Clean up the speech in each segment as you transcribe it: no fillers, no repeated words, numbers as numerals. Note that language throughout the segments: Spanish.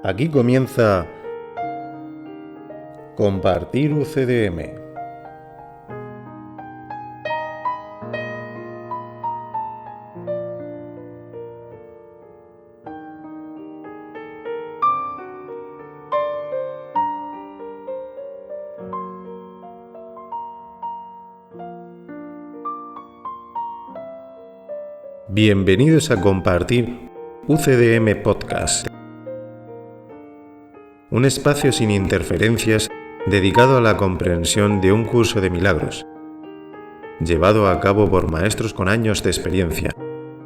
Aquí comienza Compartir UCDM. Bienvenidos a Compartir UCDM Podcast, un espacio sin interferencias dedicado a la comprensión de un curso de milagros, llevado a cabo por maestros con años de experiencia,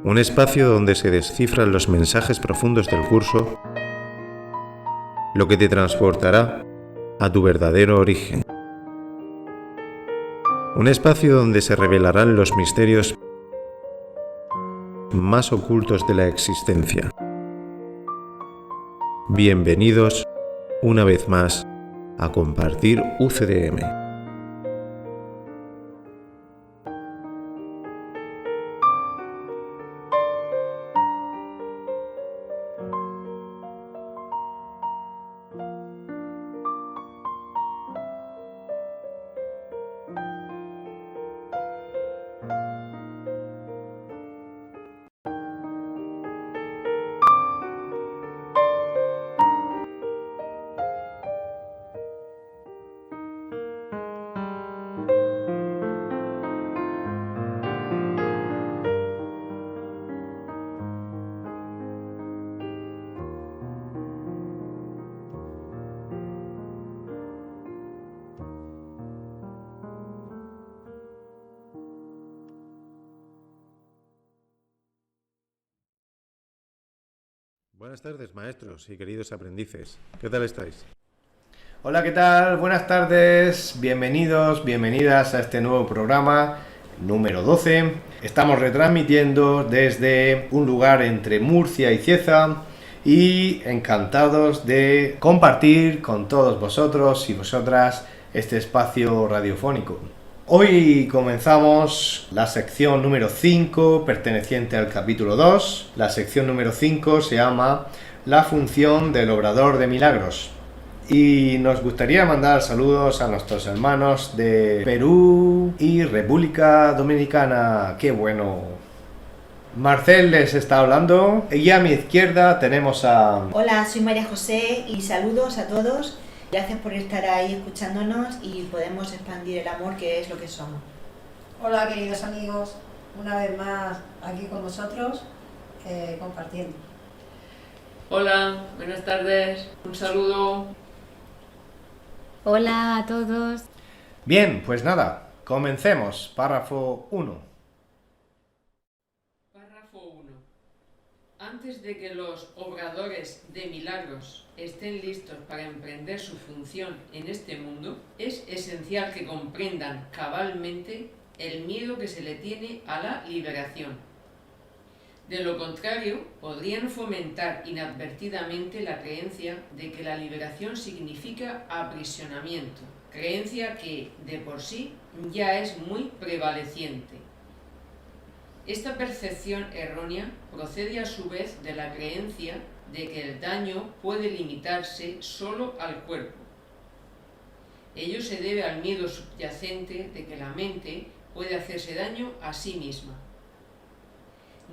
un espacio donde se descifran los mensajes profundos del curso, lo que te transportará a tu verdadero origen. Un espacio donde se revelarán los misterios más ocultos de la existencia. Bienvenidos una vez más a Compartir UCDM. Buenas tardes, maestros y queridos aprendices. ¿Qué tal estáis? Hola, ¿qué tal? Buenas tardes, bienvenidos, bienvenidas a este nuevo programa número 12. Estamos retransmitiendo desde un lugar entre Murcia y Cieza y encantados de compartir con todos vosotros y vosotras este espacio radiofónico. Hoy comenzamos la sección número 5, perteneciente al capítulo 2. La sección número 5 se llama La función del obrador de milagros. Y nos gustaría mandar saludos a nuestros hermanos de Perú y República Dominicana. ¡Qué bueno! Marcel les está hablando y a mi izquierda tenemos a... Hola, soy María José y saludos a todos. Gracias por estar ahí escuchándonos y podemos expandir el amor, que es lo que somos. Hola, queridos amigos, una vez más aquí con vosotros, compartiendo. Hola, buenas tardes, un saludo. Hola a todos. Bien, pues nada, comencemos. Párrafo 1. Párrafo 1. Antes de que los obradores de milagros estén listos para emprender su función en este mundo, es esencial que comprendan cabalmente el miedo que se le tiene a la liberación. De lo contrario, podrían fomentar inadvertidamente la creencia de que la liberación significa aprisionamiento, creencia que, de por sí, ya es muy prevaleciente. Esta percepción errónea procede a su vez de la creencia de que el daño puede limitarse solo al cuerpo. Ello se debe al miedo subyacente de que la mente puede hacerse daño a sí misma.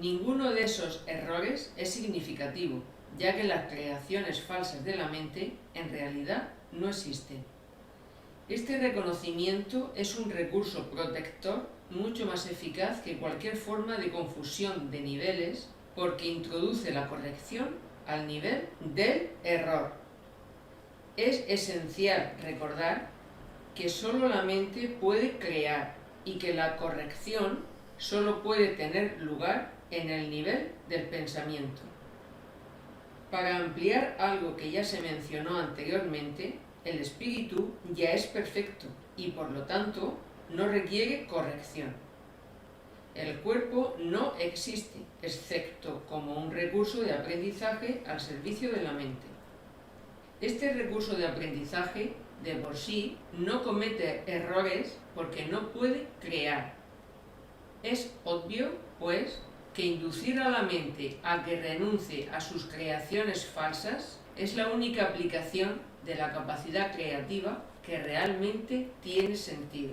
Ninguno de esos errores es significativo, ya que las creaciones falsas de la mente en realidad no existen. Este reconocimiento es un recurso protector mucho más eficaz que cualquier forma de confusión de niveles, porque introduce la corrección al nivel del error. Es esencial recordar que solo la mente puede crear y que la corrección solo puede tener lugar en el nivel del pensamiento. Para ampliar algo que ya se mencionó anteriormente, el espíritu ya es perfecto y por lo tanto no requiere corrección. El cuerpo no existe, excepto como un recurso de aprendizaje al servicio de la mente. Este recurso de aprendizaje, de por sí, no comete errores porque no puede crear. Es obvio, pues, que inducir a la mente a que renuncie a sus creaciones falsas es la única aplicación de la capacidad creativa que realmente tiene sentido.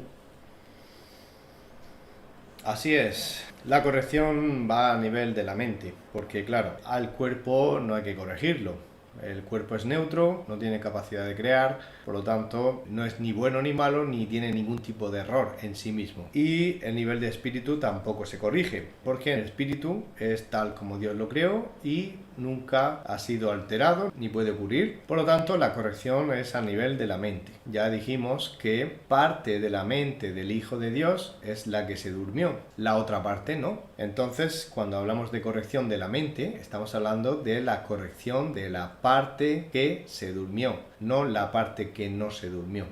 Así es, la corrección va a nivel de la mente, porque claro, al cuerpo no hay que corregirlo. El cuerpo es neutro, no tiene capacidad de crear, por lo tanto no es ni bueno ni malo, ni tiene ningún tipo de error en sí mismo. Y el nivel de espíritu tampoco se corrige, porque el espíritu es tal como Dios lo creó y nunca ha sido alterado ni puede ocurrir. Por lo tanto, la corrección es a nivel de la mente. Ya dijimos que parte de la mente del Hijo de Dios es la que se durmió, la otra parte no. Entonces, cuando hablamos de corrección de la mente, estamos hablando de la corrección de la parte que se durmió, no la parte que no se durmió.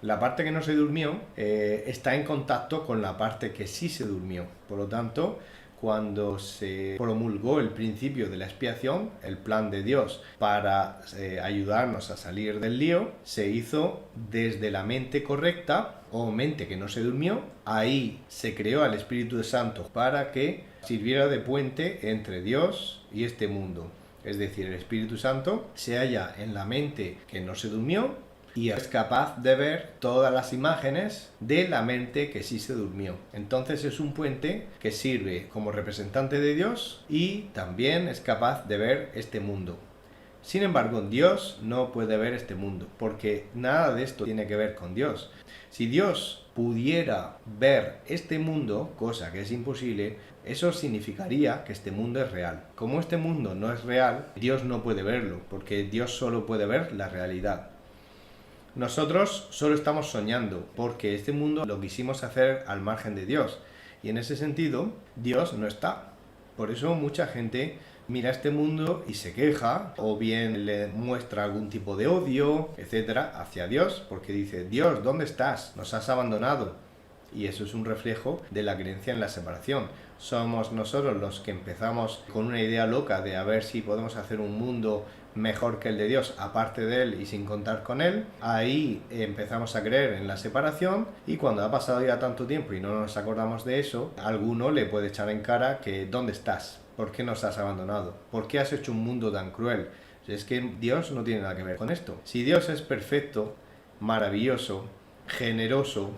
La parte que no se durmió está en contacto con la parte que sí se durmió. Por lo tanto, cuando se promulgó el principio de la expiación, el plan de Dios para ayudarnos a salir del lío, se hizo desde la mente correcta o mente que no se durmió. Ahí se creó al Espíritu Santo para que sirviera de puente entre Dios y este mundo. Es decir, el Espíritu Santo se halla en la mente que no se durmió y es capaz de ver todas las imágenes de la mente que sí se durmió. Entonces es un puente que sirve como representante de Dios y también es capaz de ver este mundo. Sin embargo, Dios no puede ver este mundo, porque nada de esto tiene que ver con Dios. Si Dios pudiera ver este mundo, cosa que es imposible, eso significaría que este mundo es real. Como este mundo no es real, Dios no puede verlo, porque Dios solo puede ver la realidad. Nosotros solo estamos soñando, porque este mundo lo quisimos hacer al margen de Dios, y en ese sentido, Dios no está. Por eso mucha gente mira este mundo y se queja, o bien le muestra algún tipo de odio, etcétera, hacia Dios, porque dice: Dios, ¿dónde estás? Nos has abandonado. Y eso es un reflejo de la creencia en la separación. Somos nosotros los que empezamos con una idea loca de a ver si podemos hacer un mundo mejor que el de Dios, aparte de Él y sin contar con Él. Ahí empezamos a creer en la separación, y cuando ha pasado ya tanto tiempo y no nos acordamos de eso, a alguno le puede echar en cara que ¿dónde estás? ¿Por qué nos has abandonado? ¿Por qué has hecho un mundo tan cruel? Es que Dios no tiene nada que ver con esto. Si Dios es perfecto, maravilloso, generoso,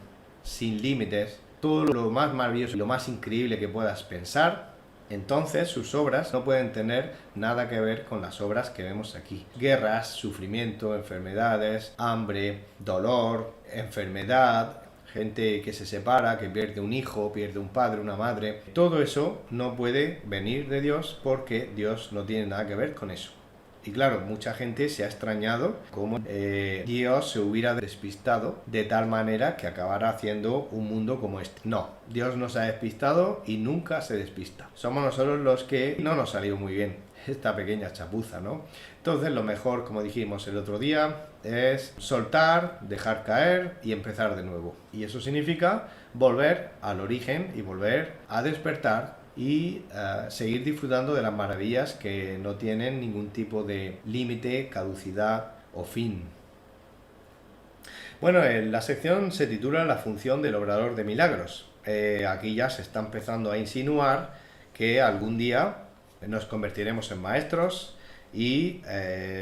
sin límites, todo lo más maravilloso y lo más increíble que puedas pensar, entonces sus obras no pueden tener nada que ver con las obras que vemos aquí. Guerras, sufrimiento, enfermedades, hambre, dolor, enfermedad, gente que se separa, que pierde un hijo, pierde un padre, una madre. Todo eso no puede venir de Dios, porque Dios no tiene nada que ver con eso. Y claro, mucha gente se ha extrañado cómo Dios se hubiera despistado de tal manera que acabara haciendo un mundo como este. No, Dios no se ha despistado y nunca se despista. Somos nosotros los que no nos salió muy bien esta pequeña chapuza, ¿no? Entonces lo mejor, como dijimos el otro día, es soltar, dejar caer y empezar de nuevo. Y eso significa volver al origen y volver a despertar y seguir disfrutando de las maravillas que no tienen ningún tipo de límite, caducidad o fin. Bueno, la sección se titula La función del obrador de milagros. Aquí ya se está empezando a insinuar que algún día nos convertiremos en maestros y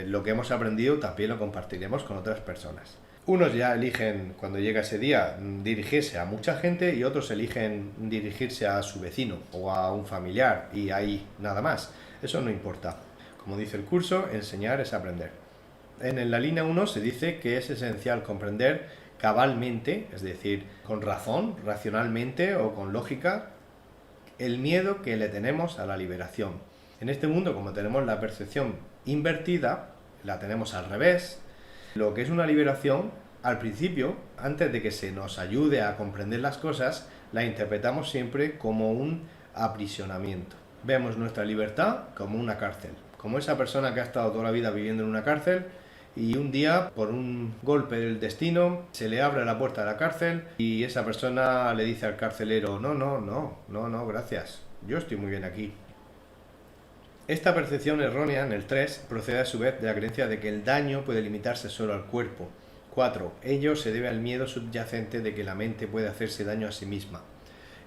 lo que hemos aprendido también lo compartiremos con otras personas. Unos ya eligen, cuando llega ese día, dirigirse a mucha gente, y otros eligen dirigirse a su vecino o a un familiar, y ahí nada más. Eso no importa. Como dice el curso, enseñar es aprender. En la línea 1 se dice que es esencial comprender cabalmente, es decir, con razón, racionalmente o con lógica, el miedo que le tenemos a la liberación. En este mundo, como tenemos la percepción invertida, la tenemos al revés. Lo que es una liberación, al principio, antes de que se nos ayude a comprender las cosas, la interpretamos siempre como un aprisionamiento. Vemos nuestra libertad como una cárcel, como esa persona que ha estado toda la vida viviendo en una cárcel y un día, por un golpe del destino, se le abre la puerta de la cárcel y esa persona le dice al carcelero: no, gracias, yo estoy muy bien aquí. Esta percepción errónea en el 3 procede a su vez de la creencia de que el daño puede limitarse solo al cuerpo. 4. Ello se debe al miedo subyacente de que la mente puede hacerse daño a sí misma.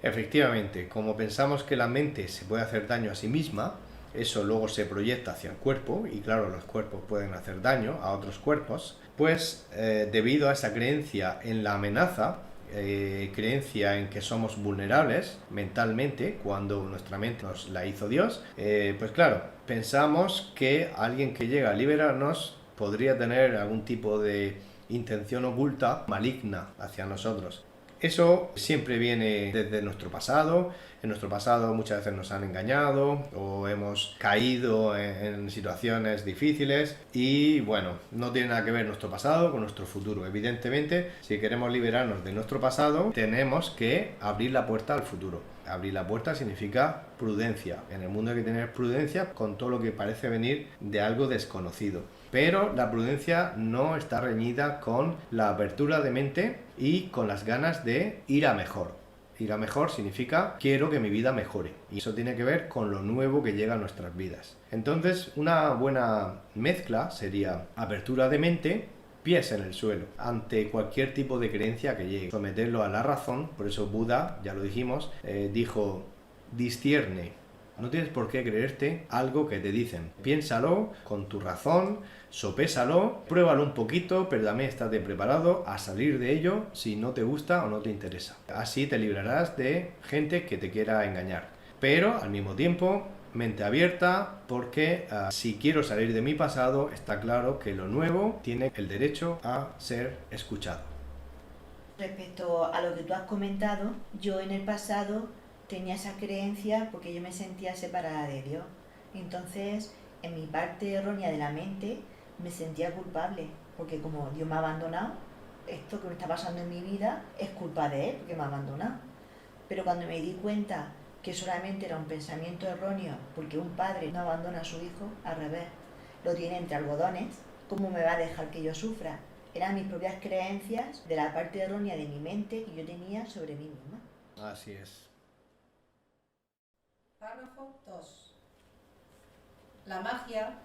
Efectivamente, como pensamos que la mente se puede hacer daño a sí misma, eso luego se proyecta hacia el cuerpo, y claro, los cuerpos pueden hacer daño a otros cuerpos, pues debido a esa creencia en la amenaza, creencia en que somos vulnerables mentalmente cuando nuestra mente nos la hizo Dios, pues claro, pensamos que alguien que llega a liberarnos podría tener algún tipo de intención oculta, maligna hacia nosotros. Eso siempre viene desde nuestro pasado. En nuestro pasado muchas veces nos han engañado o hemos caído en situaciones difíciles y bueno, no tiene nada que ver nuestro pasado con nuestro futuro. Evidentemente, si queremos liberarnos de nuestro pasado, tenemos que abrir la puerta al futuro. Abrir la puerta significa prudencia. En el mundo hay que tener prudencia con todo lo que parece venir de algo desconocido. Pero la prudencia no está reñida con la apertura de mente y con las ganas de ir a mejor. Ir a mejor significa quiero que mi vida mejore. Y eso tiene que ver con lo nuevo que llega a nuestras vidas. Entonces, una buena mezcla sería apertura de mente, pies en el suelo, ante cualquier tipo de creencia que llegue. Someterlo a la razón, por eso Buda, ya lo dijimos, dijo, discierne. No tienes por qué creerte algo que te dicen. Piénsalo con tu razón, sopésalo, pruébalo un poquito, pero también estate preparado a salir de ello si no te gusta o no te interesa. Así te librarás de gente que te quiera engañar. Pero al mismo tiempo, mente abierta, porque si quiero salir de mi pasado, está claro que lo nuevo tiene el derecho a ser escuchado. Respecto a lo que tú has comentado, yo en el pasado tenía esa creencia porque yo me sentía separada de Dios. Entonces, en mi parte errónea de la mente, me sentía culpable, porque como Dios me ha abandonado, esto que me está pasando en mi vida es culpa de Él, porque me ha abandonado. Pero cuando me di cuenta que solamente era un pensamiento erróneo, porque un padre no abandona a su hijo, al revés, lo tiene entre algodones, ¿cómo me va a dejar que yo sufra? Eran mis propias creencias de la parte errónea de mi mente que yo tenía sobre mí misma. Así es. Párrafo 2. La magia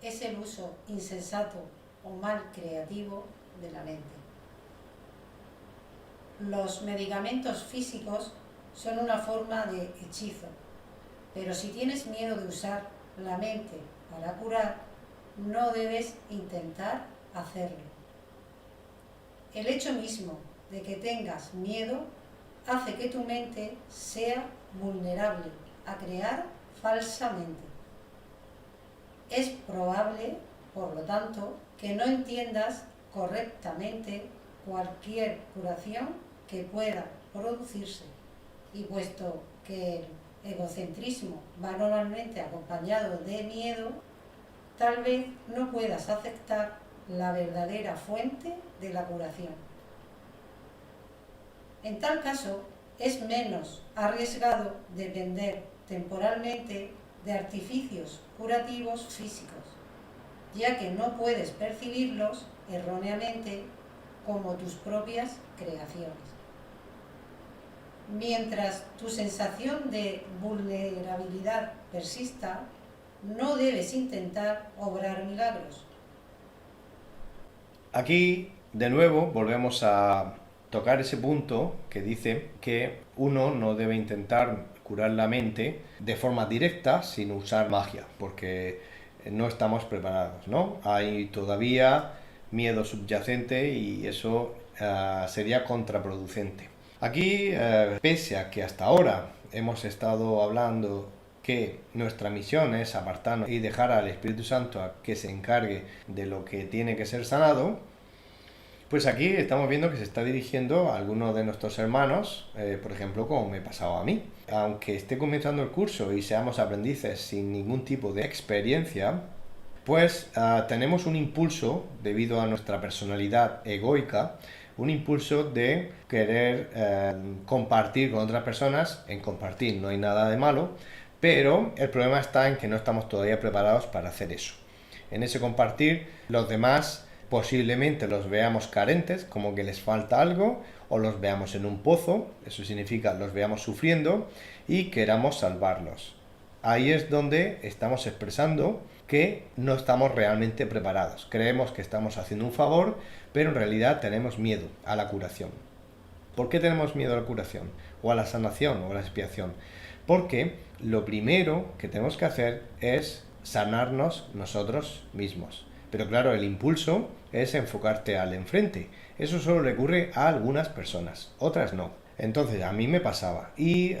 es el uso insensato o mal creativo de la mente. Los medicamentos físicos son una forma de hechizo, pero si tienes miedo de usar la mente para curar, no debes intentar hacerlo. El hecho mismo de que tengas miedo hace que tu mente sea vulnerable a crear falsamente. Es probable, por lo tanto, que no entiendas correctamente cualquier curación que pueda producirse, y puesto que el egocentrismo va normalmente acompañado de miedo, tal vez no puedas aceptar la verdadera fuente de la curación. En tal caso, es menos arriesgado depender temporalmente de artificios curativos físicos, ya que no puedes percibirlos erróneamente como tus propias creaciones. Mientras tu sensación de vulnerabilidad persista, no debes intentar obrar milagros. Aquí, de nuevo, volvemos a tocar ese punto que dice que uno no debe intentar curar la mente de forma directa sin usar magia, porque no estamos preparados, ¿no? Hay todavía miedo subyacente y eso sería contraproducente. Aquí, pese a que hasta ahora hemos estado hablando que nuestra misión es apartarnos y dejar al Espíritu Santo a que se encargue de lo que tiene que ser sanado, pues aquí estamos viendo que se está dirigiendo a algunos de nuestros hermanos, por ejemplo, como me pasaba a mí. Aunque esté comenzando el curso y seamos aprendices sin ningún tipo de experiencia, pues tenemos un impulso, debido a nuestra personalidad egoica, un impulso de querer compartir con otras personas. En compartir no hay nada de malo, pero el problema está en que no estamos todavía preparados para hacer eso. En ese compartir, los demás posiblemente los veamos carentes, como que les falta algo, o los veamos en un pozo, eso significa los veamos sufriendo, y queramos salvarlos. Ahí es donde estamos expresando que no estamos realmente preparados. Creemos que estamos haciendo un favor, pero en realidad tenemos miedo a la curación. ¿Por qué tenemos miedo a la curación? o a la sanación o a la expiación. Porque lo primero que tenemos que hacer es sanarnos nosotros mismos. Pero claro, el impulso es enfocarte al enfrente. Eso solo le ocurre a algunas personas, otras no. Entonces a mí me pasaba y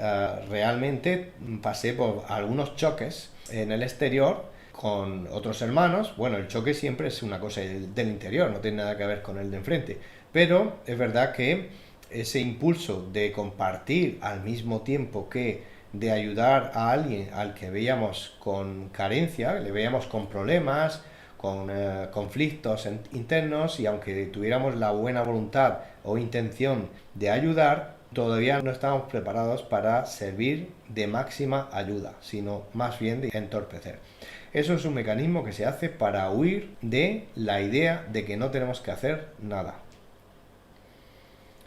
realmente pasé por algunos choques en el exterior con otros hermanos. Bueno, el choque siempre es una cosa del interior, no tiene nada que ver con el de enfrente. Pero es verdad que ese impulso de compartir al mismo tiempo que de ayudar a alguien al que veíamos con carencia, le veíamos con problemas, con conflictos internos, y aunque tuviéramos la buena voluntad o intención de ayudar, todavía no estábamos preparados para servir de máxima ayuda, sino más bien de entorpecer. Eso es un mecanismo que se hace para huir de la idea de que no tenemos que hacer nada.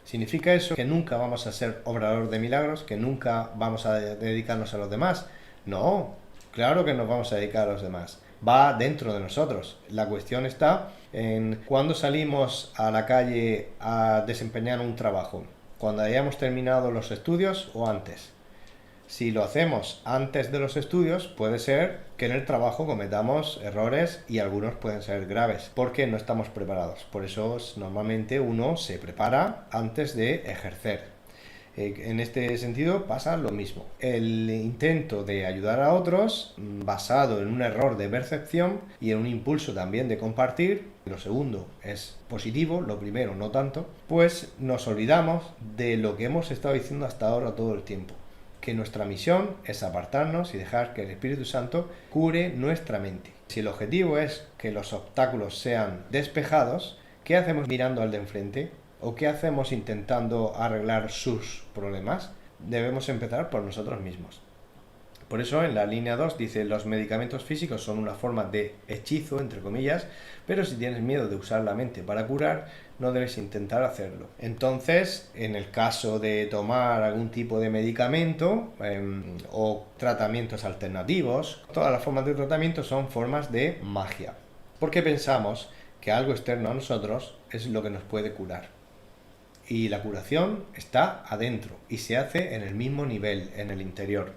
¿Significa eso que nunca vamos a ser obrador de milagros? ¿Que nunca vamos a dedicarnos a los demás? No, claro que nos vamos a dedicar a los demás. Va dentro de nosotros. La cuestión está en cuándo salimos a la calle a desempeñar un trabajo. ¿Cuando hayamos terminado los estudios o antes? Si lo hacemos antes de los estudios, puede ser que en el trabajo cometamos errores y algunos pueden ser graves, porque no estamos preparados. Por eso normalmente uno se prepara antes de ejercer. En este sentido pasa lo mismo. El intento de ayudar a otros, basado en un error de percepción y en un impulso también de compartir, lo segundo es positivo, lo primero no tanto, pues nos olvidamos de lo que hemos estado diciendo hasta ahora todo el tiempo. Que nuestra misión es apartarnos y dejar que el Espíritu Santo cure nuestra mente. Si el objetivo es que los obstáculos sean despejados, ¿qué hacemos mirando al de enfrente? ¿O qué hacemos intentando arreglar sus problemas? Debemos empezar por nosotros mismos. Por eso en la línea 2 dice: los medicamentos físicos son una forma de hechizo, entre comillas, pero si tienes miedo de usar la mente para curar, no debes intentar hacerlo. Entonces, en el caso de tomar algún tipo de medicamento o tratamientos alternativos, todas las formas de tratamiento son formas de magia, porque pensamos que algo externo a nosotros es lo que nos puede curar. Y la curación está adentro y se hace en el mismo nivel, en el interior.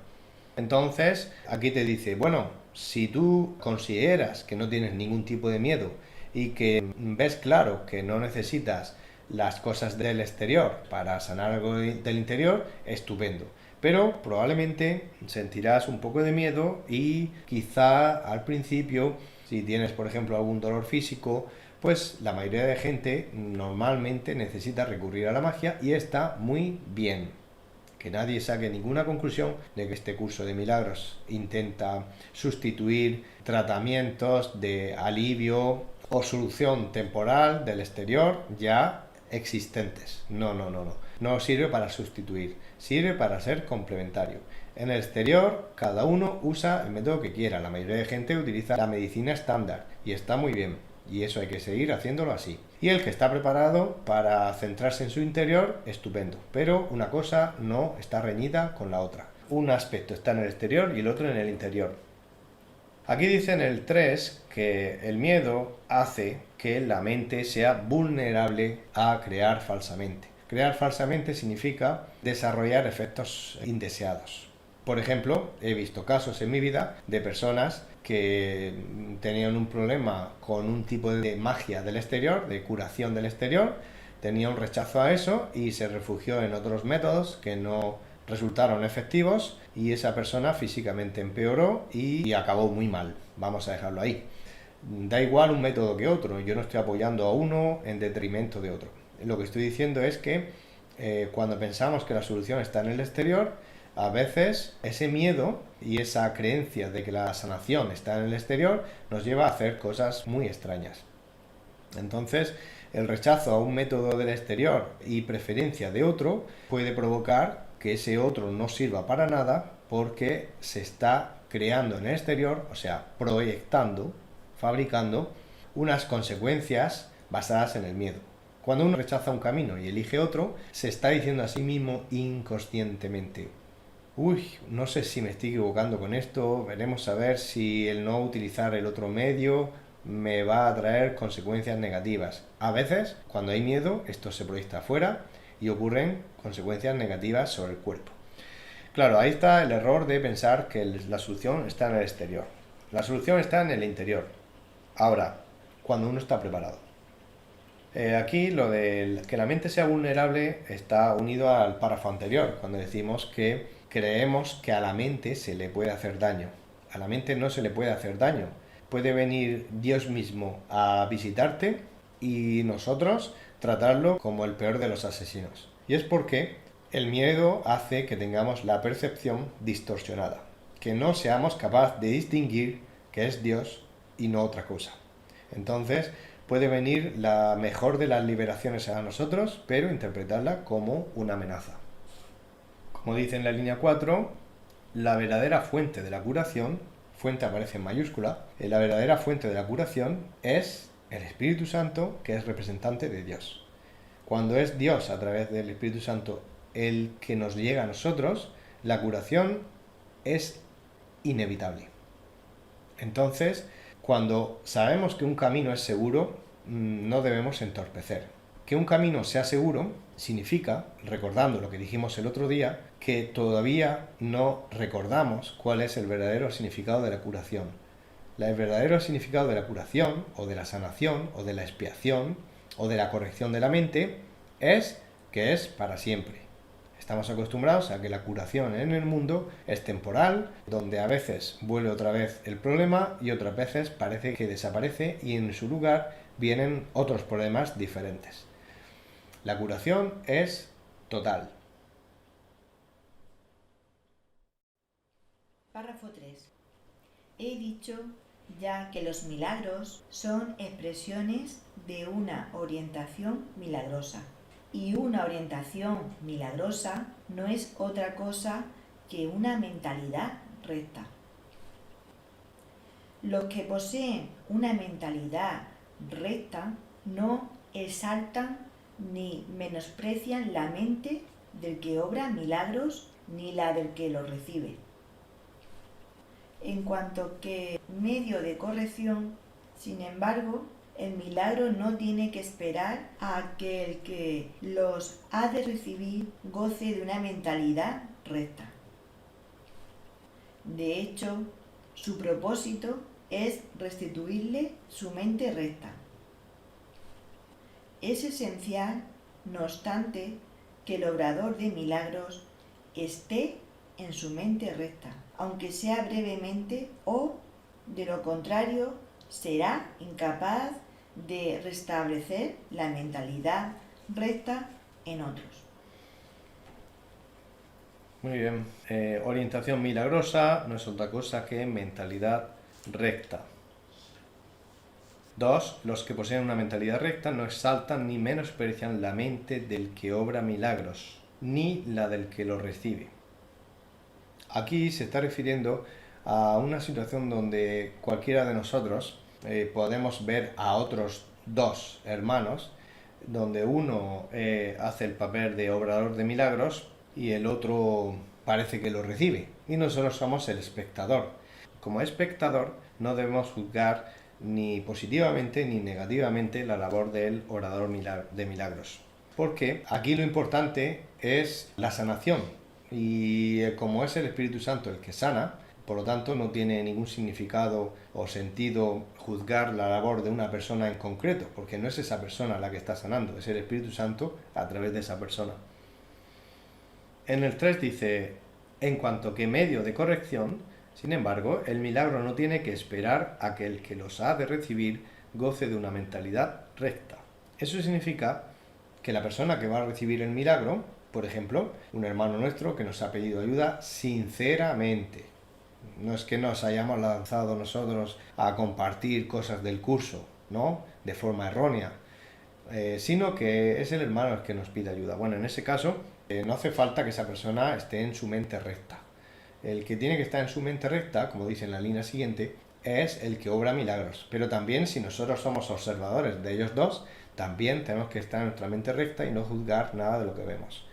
Entonces, aquí te dice, bueno, si tú consideras que no tienes ningún tipo de miedo y que ves claro que no necesitas las cosas del exterior para sanar algo del interior, estupendo. Pero probablemente sentirás un poco de miedo y quizá al principio, si tienes por ejemplo algún dolor físico, pues la mayoría de gente normalmente necesita recurrir a la magia y está muy bien. Que nadie saque ninguna conclusión de que este curso de milagros intenta sustituir tratamientos de alivio o solución temporal del exterior ya existentes. No. No sirve para sustituir, sirve para ser complementario. En el exterior, cada uno usa el método que quiera. La mayoría de gente utiliza la medicina estándar y está muy bien. Y eso hay que seguir haciéndolo así. Y el que está preparado para centrarse en su interior, estupendo. Pero una cosa no está reñida con la otra. Un aspecto está en el exterior y el otro en el interior. Aquí dice en el 3 que el miedo hace que la mente sea vulnerable a crear falsamente. Crear falsamente significa desarrollar efectos indeseados. Por ejemplo, he visto casos en mi vida de personas que tenían un problema con un tipo de magia del exterior, de curación del exterior, tenía un rechazo a eso y se refugió en otros métodos que no resultaron efectivos y esa persona físicamente empeoró y acabó muy mal. Vamos a dejarlo ahí. Da igual un método que otro, yo no estoy apoyando a uno en detrimento de otro. Lo que estoy diciendo es que cuando pensamos que la solución está en el exterior, a veces ese miedo y esa creencia de que la sanación está en el exterior nos lleva a hacer cosas muy extrañas. Entonces, el rechazo a un método del exterior y preferencia de otro puede provocar que ese otro no sirva para nada porque se está creando en el exterior, o sea, proyectando, fabricando unas consecuencias basadas en el miedo. Cuando uno rechaza un camino y elige otro, se está diciendo a sí mismo inconscientemente: uy, no sé si me estoy equivocando con esto, veremos a ver si el no utilizar el otro medio me va a traer consecuencias negativas. A veces, cuando hay miedo, esto se proyecta afuera y ocurren consecuencias negativas sobre el cuerpo. Claro, ahí está el error de pensar que la solución está en el exterior. La solución está en el interior. Ahora, cuando uno está preparado. Aquí lo de que la mente sea vulnerable está unido al párrafo anterior, cuando decimos que creemos que a la mente se le puede hacer daño. A la mente no se le puede hacer daño. Puede venir Dios mismo a visitarte y nosotros tratarlo como el peor de los asesinos. Y es porque el miedo hace que tengamos la percepción distorsionada, que no seamos capaces de distinguir que es Dios y no otra cosa. Entonces, puede venir la mejor de las liberaciones a nosotros, pero interpretarla como una amenaza. Como dice en la línea 4, la verdadera fuente de la curación, fuente aparece en mayúscula, la verdadera fuente de la curación es el Espíritu Santo, que es representante de Dios. Cuando es Dios a través del Espíritu Santo el que nos llega a nosotros, la curación es inevitable. Entonces, cuando sabemos que un camino es seguro, no debemos entorpecer. Que un camino sea seguro significa, recordando lo que dijimos el otro día, que todavía no recordamos cuál es el verdadero significado de la curación. El verdadero significado de la curación, o de la sanación, o de la expiación, o de la corrección de la mente, es que es para siempre. Estamos acostumbrados a que la curación en el mundo es temporal, donde a veces vuelve otra vez el problema y otras veces parece que desaparece y en su lugar vienen otros problemas diferentes. La curación es total. Párrafo 3. He dicho ya que los milagros son expresiones de una orientación milagrosa. Y una orientación milagrosa no es otra cosa que una mentalidad recta. Los que poseen una mentalidad recta no exaltan ni menosprecian la mente del que obra milagros ni la del que los recibe. En cuanto que medio de corrección, sin embargo, el milagro no tiene que esperar a que el que los ha de recibir goce de una mentalidad recta. De hecho, su propósito es restituirle su mente recta. Es esencial, no obstante, que el obrador de milagros esté en su mente recta, aunque sea brevemente, o, de lo contrario, será incapaz de restablecer la mentalidad recta en otros. Muy bien. Orientación milagrosa no es otra cosa que mentalidad recta. 2. Los que poseen una mentalidad recta no exaltan ni menosprecian la mente del que obra milagros, ni la del que los recibe. Aquí se está refiriendo a una situación donde cualquiera de nosotros podemos ver a otros dos hermanos, donde uno hace el papel de obrador de milagros y el otro parece que lo recibe, y nosotros somos el espectador. Como espectador no debemos juzgar ni positivamente ni negativamente la labor del orador de milagros, porque aquí lo importante es la sanación, y como es el Espíritu Santo el que sana, por lo tanto no tiene ningún significado o sentido juzgar la labor de una persona en concreto, porque no es esa persona la que está sanando, es el Espíritu Santo a través de esa persona. En el 3 dice, en cuanto que medio de corrección, sin embargo, el milagro no tiene que esperar a que el que los ha de recibir goce de una mentalidad recta. Eso significa que la persona que va a recibir el milagro, por ejemplo, un hermano nuestro que nos ha pedido ayuda sinceramente, no es que nos hayamos lanzado nosotros a compartir cosas del curso, ¿no?, de forma errónea, sino que es el hermano el que nos pide ayuda. Bueno, en ese caso, no hace falta que esa persona esté en su mente recta. El que tiene que estar en su mente recta, como dice en la línea siguiente, es el que obra milagros. Pero también, si nosotros somos observadores de ellos dos, también tenemos que estar en nuestra mente recta y no juzgar nada de lo que vemos.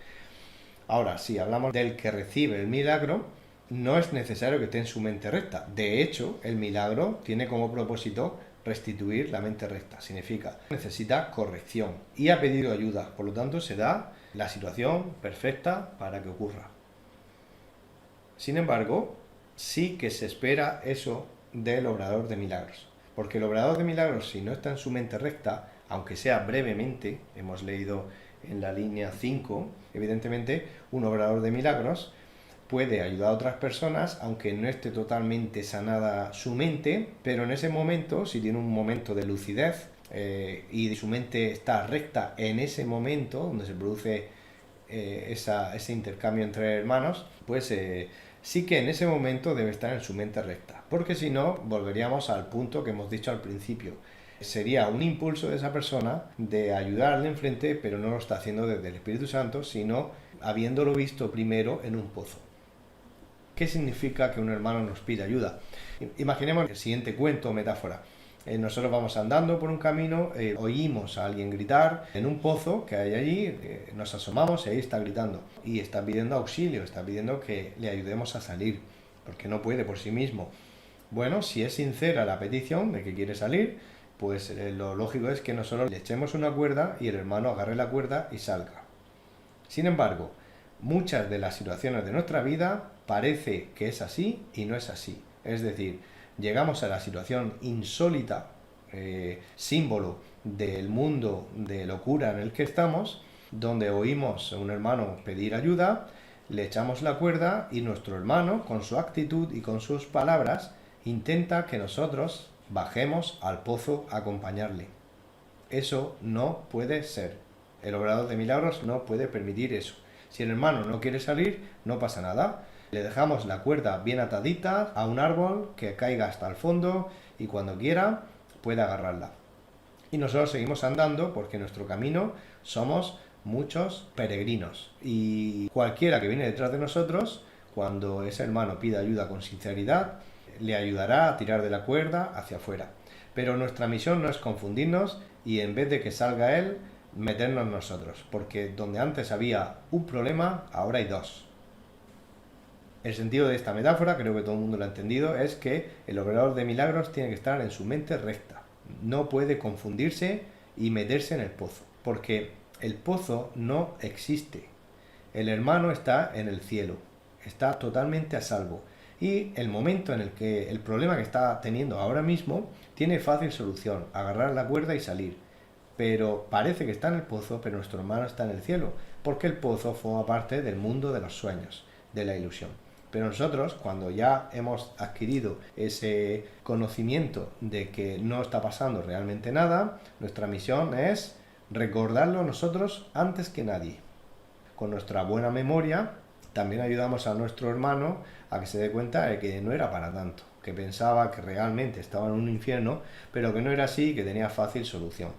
Ahora, si hablamos del que recibe el milagro, no es necesario que esté en su mente recta. De hecho, el milagro tiene como propósito restituir la mente recta. Significa, necesita corrección y ha pedido ayuda. Por lo tanto, se da la situación perfecta para que ocurra. Sin embargo, sí que se espera eso del obrador de milagros. Porque el obrador de milagros, si no está en su mente recta, aunque sea brevemente, hemos leído en la línea 5, evidentemente un obrador de milagros puede ayudar a otras personas, aunque no esté totalmente sanada su mente, pero en ese momento, si tiene un momento de lucidez y su mente está recta en ese momento, donde se produce ese intercambio entre hermanos, pues sí que en ese momento debe estar en su mente recta, porque si no, volveríamos al punto que hemos dicho al principio. Sería un impulso de esa persona de ayudar al de enfrente, pero no lo está haciendo desde el Espíritu Santo, sino habiéndolo visto primero en un pozo. ¿Qué significa que un hermano nos pida ayuda? Imaginemos el siguiente cuento o metáfora. Nosotros vamos andando por un camino, oímos a alguien gritar en un pozo que hay allí, nos asomamos y ahí está gritando. Y está pidiendo auxilio, está pidiendo que le ayudemos a salir, porque no puede por sí mismo. Bueno, si es sincera la petición de que quiere salir, pues lo lógico es que nosotros le echemos una cuerda y el hermano agarre la cuerda y salga. Sin embargo, muchas de las situaciones de nuestra vida parece que es así y no es así. Es decir, llegamos a la situación insólita, símbolo del mundo de locura en el que estamos, donde oímos a un hermano pedir ayuda, le echamos la cuerda y nuestro hermano, con su actitud y con sus palabras, intenta que nosotros bajemos al pozo a acompañarle. Eso no puede ser. El obrador de milagros no puede permitir eso. Si el hermano no quiere salir, no pasa nada. Le dejamos la cuerda bien atadita a un árbol que caiga hasta el fondo y cuando quiera puede agarrarla. Y nosotros seguimos andando porque en nuestro camino somos muchos peregrinos. Y cualquiera que viene detrás de nosotros, cuando ese hermano pida ayuda con sinceridad, le ayudará a tirar de la cuerda hacia afuera. Pero nuestra misión no es confundirnos y en vez de que salga él, meternos nosotros, porque donde antes había un problema, ahora hay dos. El sentido de esta metáfora, creo que todo el mundo lo ha entendido, es que el obrador de milagros tiene que estar en su mente recta. No puede confundirse y meterse en el pozo, porque el pozo no existe. El hermano está en el cielo, está totalmente a salvo. Y el momento en el que el problema que está teniendo ahora mismo tiene fácil solución, agarrar la cuerda y salir. Pero parece que está en el pozo, pero nuestro hermano está en el cielo, porque el pozo forma parte del mundo de los sueños, de la ilusión. Pero nosotros, cuando ya hemos adquirido ese conocimiento de que no está pasando realmente nada, nuestra misión es recordarlo nosotros antes que nadie. Con nuestra buena memoria, también ayudamos a nuestro hermano a que se dé cuenta de que no era para tanto, que pensaba que realmente estaba en un infierno, pero que no era así y que tenía fácil solución.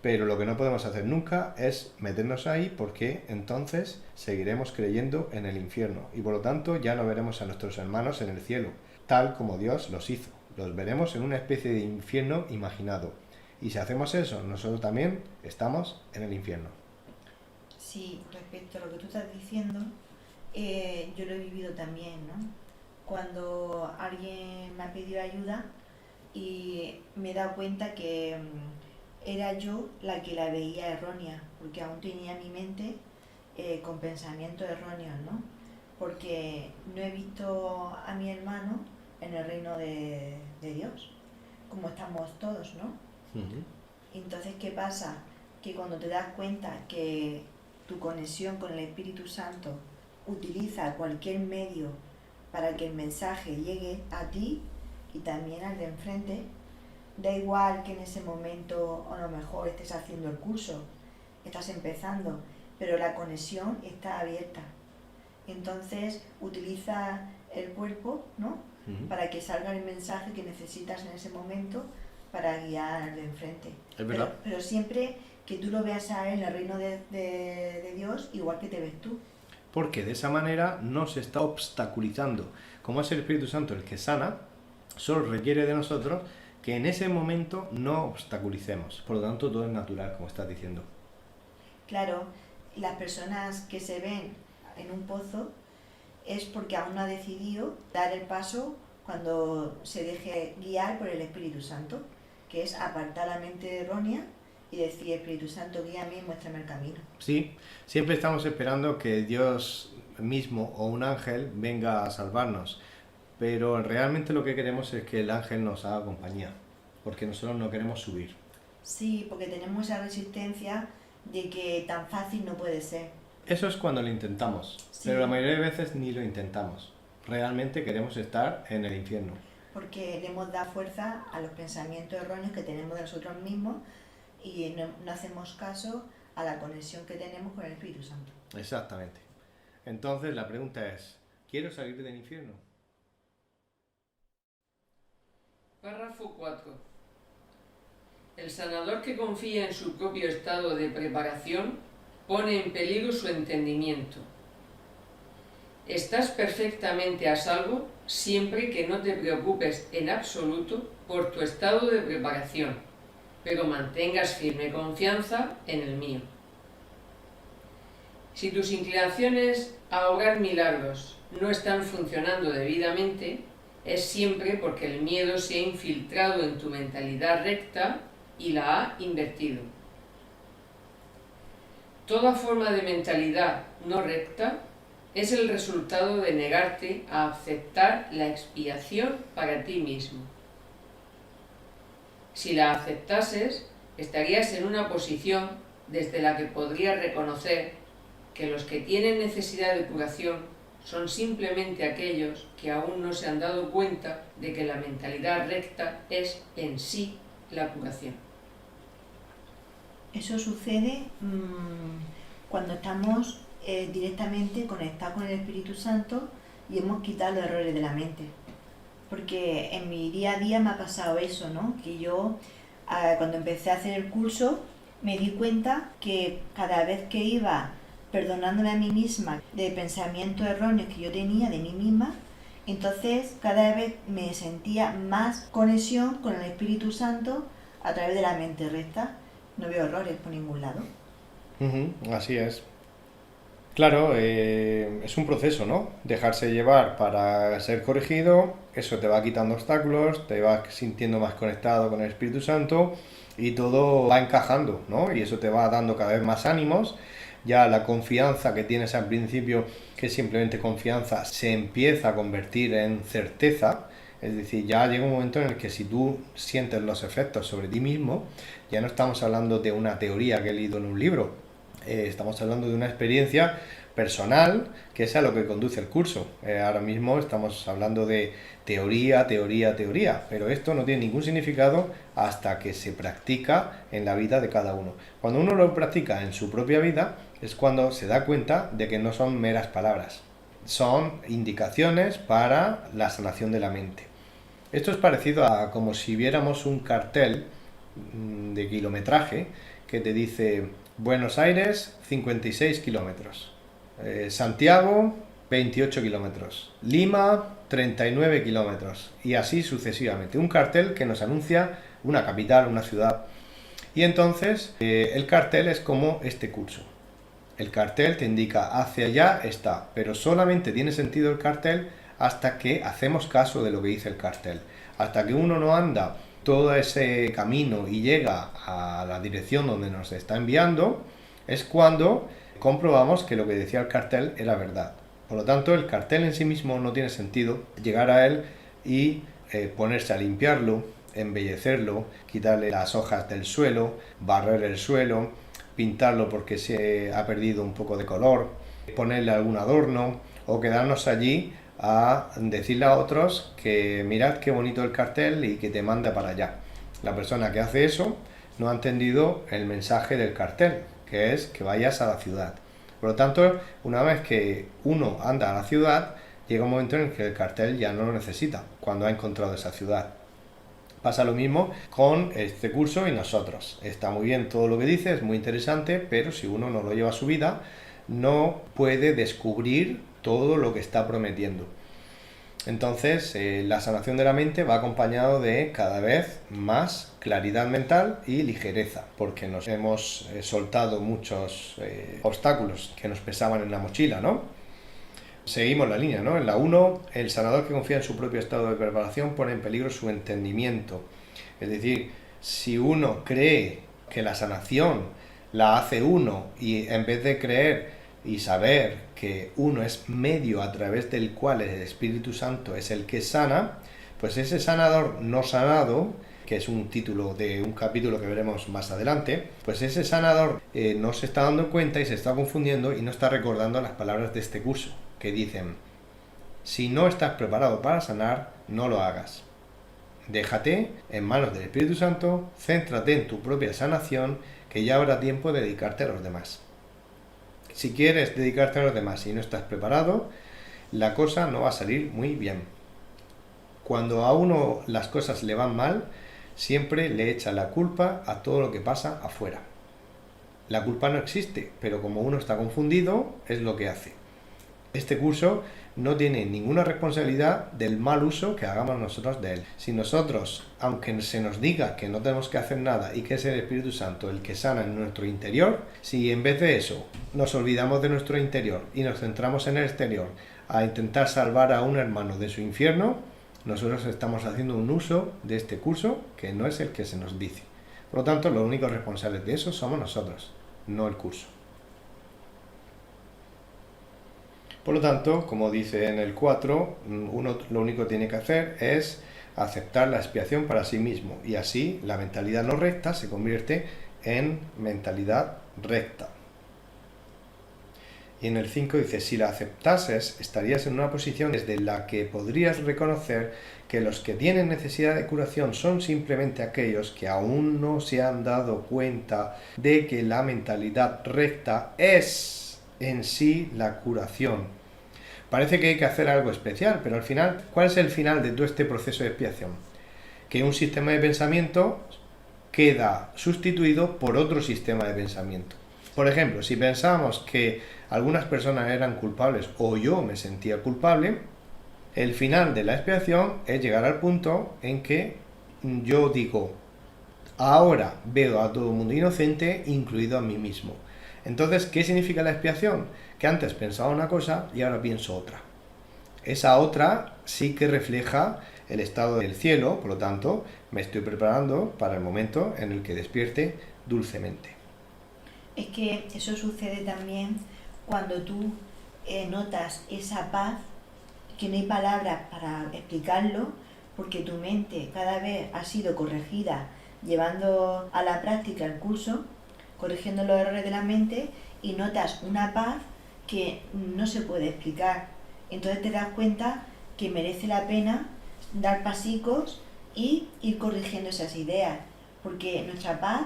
Pero lo que no podemos hacer nunca es meternos ahí porque entonces seguiremos creyendo en el infierno y por lo tanto ya no veremos a nuestros hermanos en el cielo, tal como Dios los hizo. Los veremos en una especie de infierno imaginado. Y si hacemos eso, nosotros también estamos en el infierno. Sí, respecto a lo que tú estás diciendo, yo lo he vivido también, ¿no? Cuando alguien me ha pedido ayuda y me he dado cuenta que era yo la que la veía errónea, porque aún tenía mi mente con pensamientos erróneos, ¿no? Porque no he visto a mi hermano en el reino de Dios, como estamos todos, ¿no? Uh-huh. Entonces, ¿qué pasa? Que cuando te das cuenta que tu conexión con el Espíritu Santo utiliza cualquier medio para que el mensaje llegue a ti y también al de enfrente, da igual que en ese momento a lo mejor estés haciendo el curso, estás empezando, pero la conexión está abierta. Entonces utiliza el cuerpo, ¿no? Uh-huh. Para que salga el mensaje que necesitas en ese momento para guiar al de enfrente. Es verdad. Pero siempre que tú lo veas a él en el reino de Dios, igual que te ves tú. Porque de esa manera no se está obstaculizando. Como es el Espíritu Santo el que sana, solo requiere de nosotros que en ese momento no obstaculicemos. Por lo tanto, todo es natural, como estás diciendo. Claro, las personas que se ven en un pozo es porque aún no ha decidido dar el paso cuando se deje guiar por el Espíritu Santo, que es apartar la mente errónea y decir, Espíritu Santo, guíame y muéstrame el camino. Sí, siempre estamos esperando que Dios mismo o un ángel venga a salvarnos, pero realmente lo que queremos es que el ángel nos haga compañía, porque nosotros no queremos subir. Sí, porque tenemos esa resistencia de que tan fácil no puede ser. Eso es cuando lo intentamos, Sí. pero la mayoría de veces ni lo intentamos. Realmente queremos estar en el infierno. Porque le hemos dado fuerza a los pensamientos erróneos que tenemos de nosotros mismos y no hacemos caso a la conexión que tenemos con el Espíritu Santo. Exactamente. Entonces la pregunta es, ¿quiero salir del infierno? Párrafo 4. El sanador que confía en su propio estado de preparación pone en peligro su entendimiento. Estás perfectamente a salvo siempre que no te preocupes en absoluto por tu estado de preparación, pero mantengas firme confianza en el mío. Si tus inclinaciones a obrar milagros no están funcionando debidamente, es siempre porque el miedo se ha infiltrado en tu mentalidad recta y la ha invertido. Toda forma de mentalidad no recta es el resultado de negarte a aceptar la expiación para ti mismo. Si la aceptases, estarías en una posición desde la que podrías reconocer que los que tienen necesidad de curación son simplemente aquellos que aún no se han dado cuenta de que la mentalidad recta es en sí la curación. Eso sucede cuando estamos directamente conectados con el Espíritu Santo y hemos quitado los errores de la mente. Porque en mi día a día me ha pasado eso, ¿no? Que yo, cuando empecé a hacer el curso, me di cuenta que cada vez que iba perdonándome a mí misma de pensamientos erróneos que yo tenía de mí misma, entonces cada vez me sentía más conexión con el Espíritu Santo a través de la mente recta. No veo errores por ningún lado. Así es. Claro, es un proceso, ¿no? Dejarse llevar para ser corregido, eso te va quitando obstáculos, te vas sintiendo más conectado con el Espíritu Santo y todo va encajando, ¿no? Y eso te va dando cada vez más ánimos. Ya la confianza que tienes al principio, que es simplemente confianza, se empieza a convertir en certeza. Es decir, ya llega un momento en el que si tú sientes los efectos sobre ti mismo, ya no estamos hablando de una teoría que he leído en un libro, estamos hablando de una experiencia personal, que es a lo que conduce el curso. Ahora mismo estamos hablando de teoría, pero esto no tiene ningún significado hasta que se practica en la vida de cada uno. Cuando uno lo practica en su propia vida, es cuando se da cuenta de que no son meras palabras, son indicaciones para la sanación de la mente. Esto es parecido a como si viéramos un cartel de kilometraje que te dice Buenos Aires 56 kilómetros, Santiago 28 kilómetros, Lima 39 kilómetros y así sucesivamente. Un cartel que nos anuncia una capital, una ciudad. Y entonces el cartel es como este curso. El cartel te indica hacia allá está, pero solamente tiene sentido el cartel hasta que hacemos caso de lo que dice el cartel. Hasta que uno no anda todo ese camino y llega a la dirección donde nos está enviando, es cuando comprobamos que lo que decía el cartel era verdad. Por lo tanto, el cartel en sí mismo no tiene sentido llegar a él y ponerse a limpiarlo, embellecerlo, quitarle las hojas del suelo, barrer el suelo, pintarlo porque se ha perdido un poco de color, ponerle algún adorno o quedarnos allí a decirle a otros que mirad qué bonito el cartel y que te manda para allá. La persona que hace eso no ha entendido el mensaje del cartel, que es que vayas a la ciudad. Por lo tanto, una vez que uno anda a la ciudad, llega un momento en el que el cartel ya no lo necesita, cuando ha encontrado esa ciudad. Pasa lo mismo con este curso y nosotros. Está muy bien todo lo que dice, es muy interesante, pero si uno no lo lleva a su vida, no puede descubrir todo lo que está prometiendo. Entonces, la sanación de la mente va acompañado de cada vez más claridad mental y ligereza, porque nos hemos soltado muchos obstáculos que nos pesaban en la mochila, ¿no? Seguimos la línea, ¿no? En la 1, el sanador que confía en su propio estado de preparación pone en peligro su entendimiento. Es decir, si uno cree que la sanación la hace uno y en vez de creer y saber que uno es medio a través del cual el Espíritu Santo es el que sana, pues ese sanador no sanado, que es un título de un capítulo que veremos más adelante, pues ese sanador no se está dando cuenta y se está confundiendo y no está recordando las palabras de este curso, que dicen: si no estás preparado para sanar, no lo hagas. Déjate en manos del Espíritu Santo, céntrate en tu propia sanación, que ya habrá tiempo de dedicarte a los demás. Si quieres dedicarte a los demás y no estás preparado, la cosa no va a salir muy bien. Cuando a uno las cosas le van mal, siempre le echa la culpa a todo lo que pasa afuera. La culpa no existe, pero como uno está confundido, es lo que hace. Este curso no tiene ninguna responsabilidad del mal uso que hagamos nosotros de él. Si nosotros, aunque se nos diga que no tenemos que hacer nada y que es el Espíritu Santo el que sana en nuestro interior, si en vez de eso nos olvidamos de nuestro interior y nos centramos en el exterior a intentar salvar a un hermano de su infierno, nosotros estamos haciendo un uso de este curso que no es el que se nos dice. Por lo tanto, los únicos responsables de eso somos nosotros, no el curso. Por lo tanto, como dice en el 4, uno lo único que tiene que hacer es aceptar la expiación para sí mismo, y así la mentalidad no recta se convierte en mentalidad recta. Y en el 5 dice: si la aceptases, estarías en una posición desde la que podrías reconocer que los que tienen necesidad de curación son simplemente aquellos que aún no se han dado cuenta de que la mentalidad recta es en sí la curación. Parece que hay que hacer algo especial, pero al final, ¿cuál es el final de todo este proceso de expiación? Que un sistema de pensamiento queda sustituido por otro sistema de pensamiento. Por ejemplo, si pensábamos que algunas personas eran culpables o yo me sentía culpable, el final de la expiación es llegar al punto en que yo digo: ahora veo a todo el mundo inocente, incluido a mí mismo. Entonces, ¿qué significa la expiación? Que antes pensaba una cosa y ahora pienso otra. Esa otra sí que refleja el estado del cielo, por lo tanto, me estoy preparando para el momento en el que despierte dulcemente. Es que eso sucede también cuando tú notas esa paz, que no hay palabras para explicarlo, porque tu mente cada vez ha sido corregida llevando a la práctica el curso, corrigiendo los errores de la mente, y notas una paz que no se puede explicar. Entonces te das cuenta que merece la pena dar pasicos y ir corrigiendo esas ideas, porque nuestra paz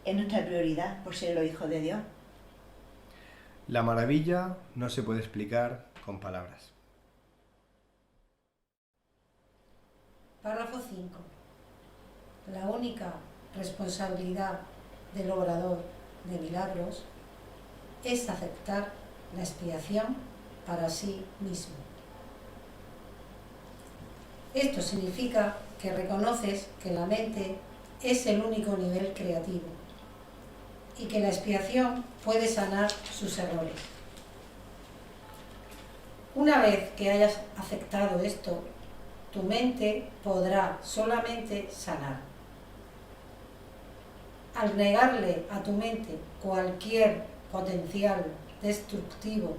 es nuestra prioridad por ser los hijos de Dios. La maravilla no se puede explicar con palabras. Párrafo 5. La única responsabilidad del obrador de milagros es aceptar la expiación para sí mismo. Esto significa que reconoces que la mente es el único nivel creativo y que la expiación puede sanar sus errores. Una vez que hayas aceptado esto, tu mente podrá solamente sanar. Al negarle a tu mente cualquier potencial destructivo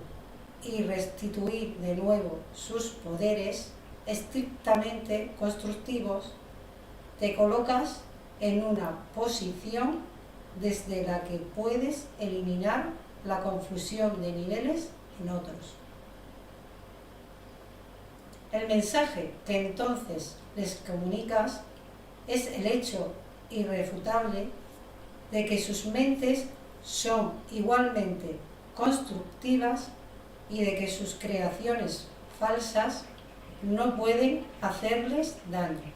y restituir de nuevo sus poderes estrictamente constructivos, te colocas en una posición desde la que puedes eliminar la confusión de niveles en otros. El mensaje que entonces les comunicas es el hecho irrefutable de que sus mentes son igualmente constructivas y de que sus creaciones falsas no pueden hacerles daño.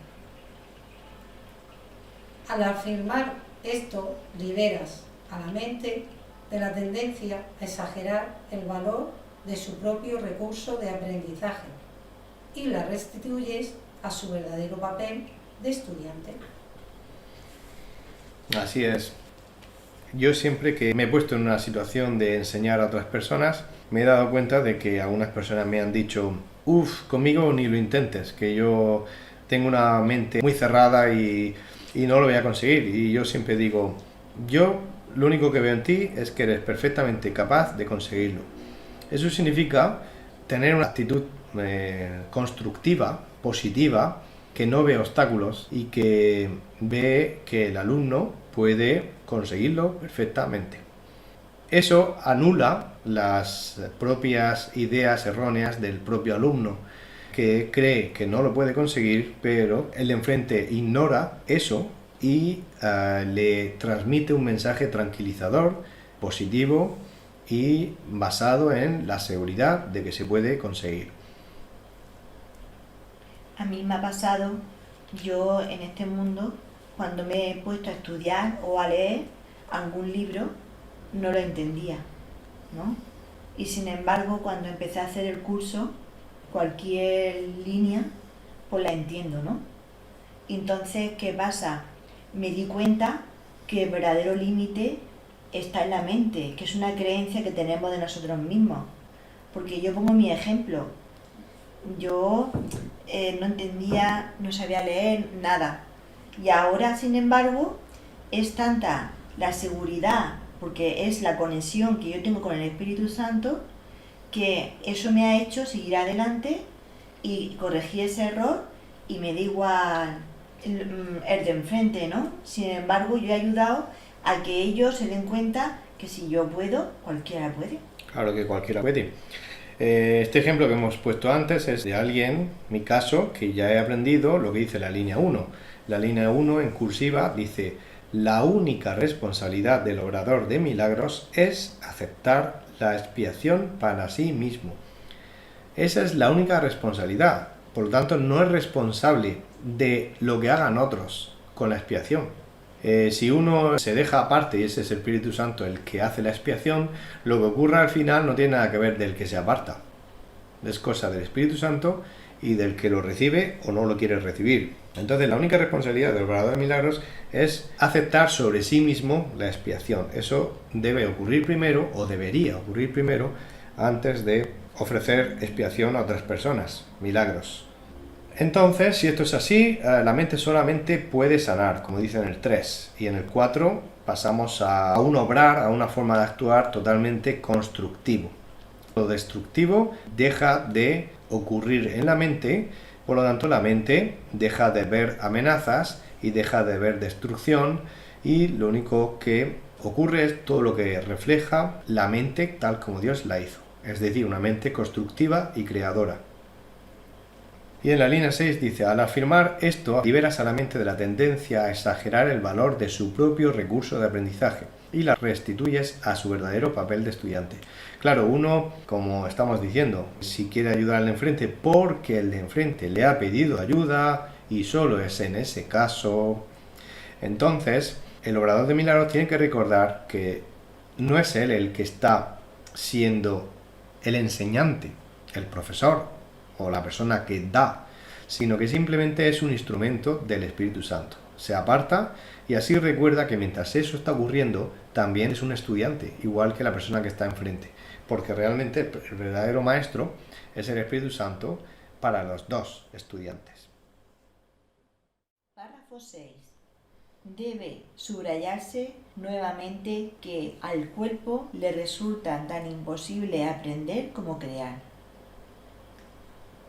Al afirmar esto, liberas a la mente de la tendencia a exagerar el valor de su propio recurso de aprendizaje y la restituyes a su verdadero papel de estudiante. Así es. Yo siempre que me he puesto en una situación de enseñar a otras personas, me he dado cuenta de que algunas personas me han dicho: conmigo ni lo intentes, que yo tengo una mente muy cerrada y no lo voy a conseguir. Y yo siempre digo: Yo lo único que veo en ti es que eres perfectamente capaz de conseguirlo. Eso significa tener una actitud constructiva, positiva, que no ve obstáculos y que ve que el alumno puede conseguirlo perfectamente. Eso anula las propias ideas erróneas del propio alumno, que cree que no lo puede conseguir, pero el de enfrente ignora eso y le transmite un mensaje tranquilizador, positivo y basado en la seguridad de que se puede conseguir. A mí me ha pasado, yo en este mundo, cuando me he puesto a estudiar o a leer algún libro, no lo entendía, ¿no? Y sin embargo, cuando empecé a hacer el curso, cualquier línea, pues la entiendo, ¿no? Entonces, ¿qué pasa? Me di cuenta que el verdadero límite está en la mente, que es una creencia que tenemos de nosotros mismos. Porque yo pongo mi ejemplo. Yo no entendía, no sabía leer, nada. Y ahora, sin embargo, es tanta la seguridad, porque es la conexión que yo tengo con el Espíritu Santo, que eso me ha hecho seguir adelante y corregir ese error y me da igual el de enfrente, ¿no? Sin embargo, yo he ayudado a que ellos se den cuenta que si yo puedo, cualquiera puede. Claro que cualquiera puede. Este ejemplo que hemos puesto antes es de alguien, mi caso, que ya he aprendido lo que dice la línea 1. La línea 1 en cursiva dice: la única responsabilidad del obrador de milagros es aceptar la expiación para sí mismo. Esa es la única responsabilidad. Por lo tanto, no es responsable de lo que hagan otros con la expiación. Si uno se deja aparte y ese es el Espíritu Santo el que hace la expiación, lo que ocurra al final no tiene nada que ver del que se aparta. Es cosa del Espíritu Santo y del que lo recibe o no lo quiere recibir. Entonces, la única responsabilidad del obrador de milagros es aceptar sobre sí mismo la expiación. Eso debe ocurrir primero, o debería ocurrir primero, antes de ofrecer expiación a otras personas, milagros. Entonces, si esto es así, la mente solamente puede sanar, como dice en el 3, y en el 4 pasamos a un obrar, a una forma de actuar totalmente constructivo. Lo destructivo deja de ocurrir en la mente, por lo tanto la mente deja de ver amenazas y deja de ver destrucción, y lo único que ocurre es todo lo que refleja la mente tal como Dios la hizo, es decir, una mente constructiva y creadora. Y en la línea 6 dice: al afirmar esto, liberas a la mente de la tendencia a exagerar el valor de su propio recurso de aprendizaje y la restituyes a su verdadero papel de estudiante. Claro, uno, como estamos diciendo, si quiere ayudar al de enfrente porque el de enfrente le ha pedido ayuda y solo es en ese caso, entonces el obrador de milagros tiene que recordar que no es él el que está siendo el enseñante, el profesor o la persona que da, sino que simplemente es un instrumento del Espíritu Santo. Se aparta y así recuerda que mientras eso está ocurriendo, también es un estudiante, igual que la persona que está enfrente, porque realmente el verdadero maestro es el Espíritu Santo para los dos estudiantes. Párrafo 6. Debe subrayarse nuevamente que al cuerpo le resulta tan imposible aprender como crear.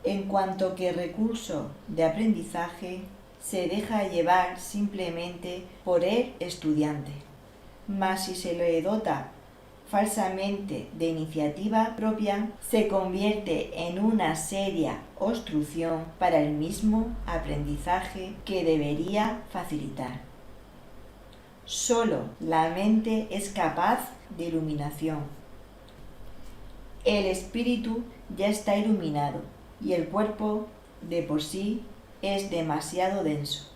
En cuanto que recurso de aprendizaje se deja llevar simplemente por el estudiante, mas si se le dota falsamente de iniciativa propia, se convierte en una seria obstrucción para el mismo aprendizaje que debería facilitar. Solo la mente es capaz de iluminación. El espíritu ya está iluminado y el cuerpo de por sí es demasiado denso.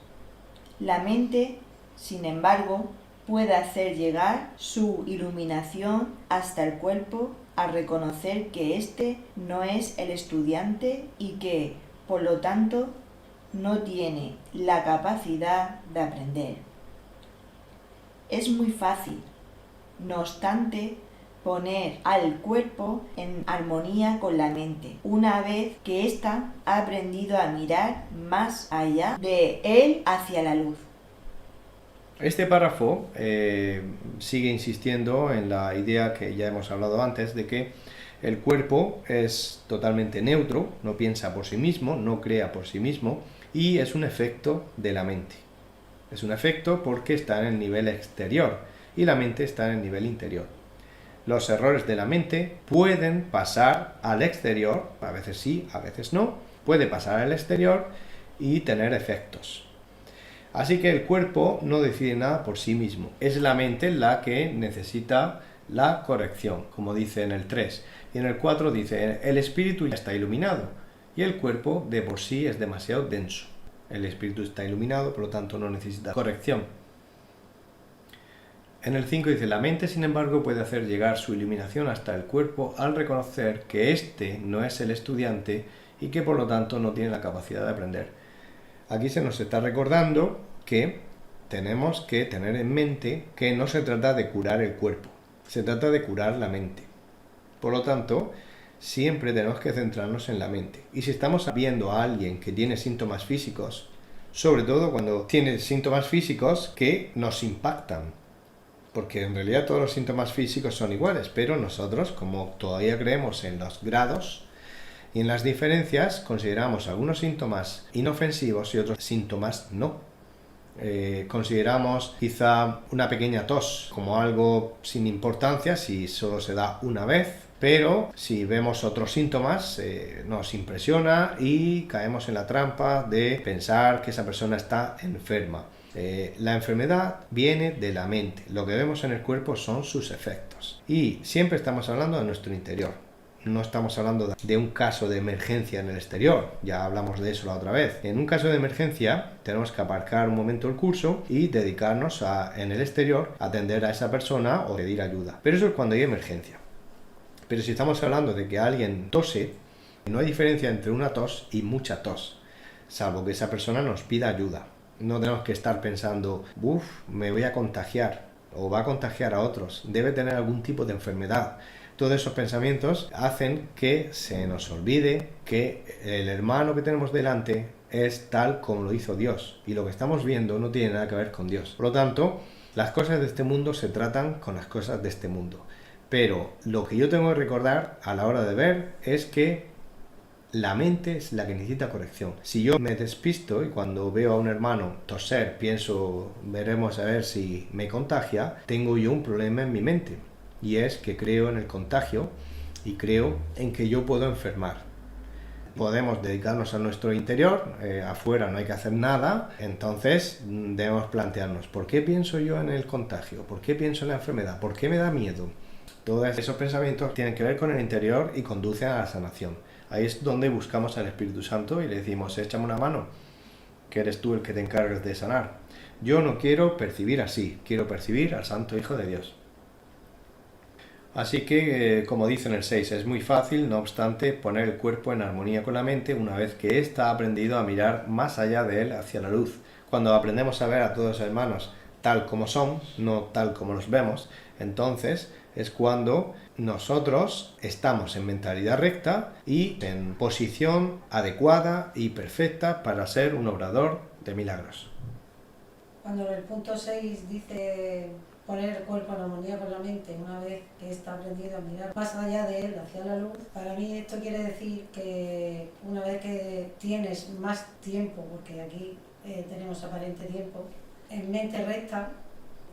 La mente, sin embargo, puede hacer llegar su iluminación hasta el cuerpo al reconocer que éste no es el estudiante y que, por lo tanto, no tiene la capacidad de aprender. Es muy fácil, no obstante, poner al cuerpo en armonía con la mente, una vez que ésta ha aprendido a mirar más allá de él hacia la luz. Este párrafo sigue insistiendo en la idea que ya hemos hablado antes de que el cuerpo es totalmente neutro, no piensa por sí mismo, no crea por sí mismo y es un efecto de la mente. Es un efecto porque está en el nivel exterior y la mente está en el nivel interior. Los errores de la mente pueden pasar al exterior, a veces sí, a veces no, puede pasar al exterior y tener efectos. Así que el cuerpo no decide nada por sí mismo, es la mente la que necesita la corrección, como dice en el 3. Y en el 4 dice, el espíritu ya está iluminado y el cuerpo de por sí es demasiado denso. El espíritu está iluminado, por lo tanto no necesita corrección. En el 5 dice, la mente sin embargo puede hacer llegar su iluminación hasta el cuerpo al reconocer que éste no es el estudiante y que por lo tanto no tiene la capacidad de aprender. Aquí se nos está recordando que tenemos que tener en mente que no se trata de curar el cuerpo, se trata de curar la mente. Por lo tanto, siempre tenemos que centrarnos en la mente. Y si estamos viendo a alguien que tiene síntomas físicos, sobre todo cuando tiene síntomas físicos que nos impactan, porque en realidad todos los síntomas físicos son iguales, pero nosotros, como todavía creemos en los grados y en las diferencias, consideramos algunos síntomas inofensivos y otros síntomas no. Consideramos quizá una pequeña tos como algo sin importancia si solo se da una vez, pero si vemos otros síntomas nos impresiona y caemos en la trampa de pensar que esa persona está enferma. La enfermedad viene de la mente, lo que vemos en el cuerpo son sus efectos y siempre estamos hablando de nuestro interior. No estamos hablando de un caso de emergencia en el exterior, ya hablamos de eso la otra vez. En un caso de emergencia tenemos que aparcar un momento el curso y dedicarnos en el exterior a atender a esa persona o pedir ayuda. Pero eso es cuando hay emergencia. Pero si estamos hablando de que alguien tose, no hay diferencia entre una tos y mucha tos, salvo que esa persona nos pida ayuda. No tenemos que estar pensando, me voy a contagiar o va a contagiar a otros, debe tener algún tipo de enfermedad. Todos esos pensamientos hacen que se nos olvide que el hermano que tenemos delante es tal como lo hizo Dios y lo que estamos viendo no tiene nada que ver con Dios. Por lo tanto, las cosas de este mundo se tratan con las cosas de este mundo. Pero lo que yo tengo que recordar a la hora de ver es que la mente es la que necesita corrección. Si yo me despisto y cuando veo a un hermano toser pienso, veremos a ver si me contagia, tengo yo un problema en mi mente. Y es que creo en el contagio y creo en que yo puedo enfermar. Podemos dedicarnos a nuestro interior, afuera no hay que hacer nada, entonces debemos plantearnos, ¿por qué pienso yo en el contagio? ¿Por qué pienso en la enfermedad? ¿Por qué me da miedo? Todos esos pensamientos tienen que ver con el interior y conducen a la sanación. Ahí es donde buscamos al Espíritu Santo y le decimos, échame una mano, que eres tú el que te encargues de sanar. Yo no quiero percibir así, quiero percibir al Santo Hijo de Dios. Así que, como dice en el 6, es muy fácil, no obstante, poner el cuerpo en armonía con la mente una vez que ésta ha aprendido a mirar más allá de él hacia la luz. Cuando aprendemos a ver a todos los hermanos tal como son, no tal como los vemos, entonces es cuando nosotros estamos en mentalidad recta y en posición adecuada y perfecta para ser un obrador de milagros. Cuando en el punto 6 dice poner el cuerpo en armonía con la mente una vez que está aprendido a mirar más allá de él hacia la luz, para mí esto quiere decir que una vez que tienes más tiempo, porque aquí tenemos aparente tiempo, en mente recta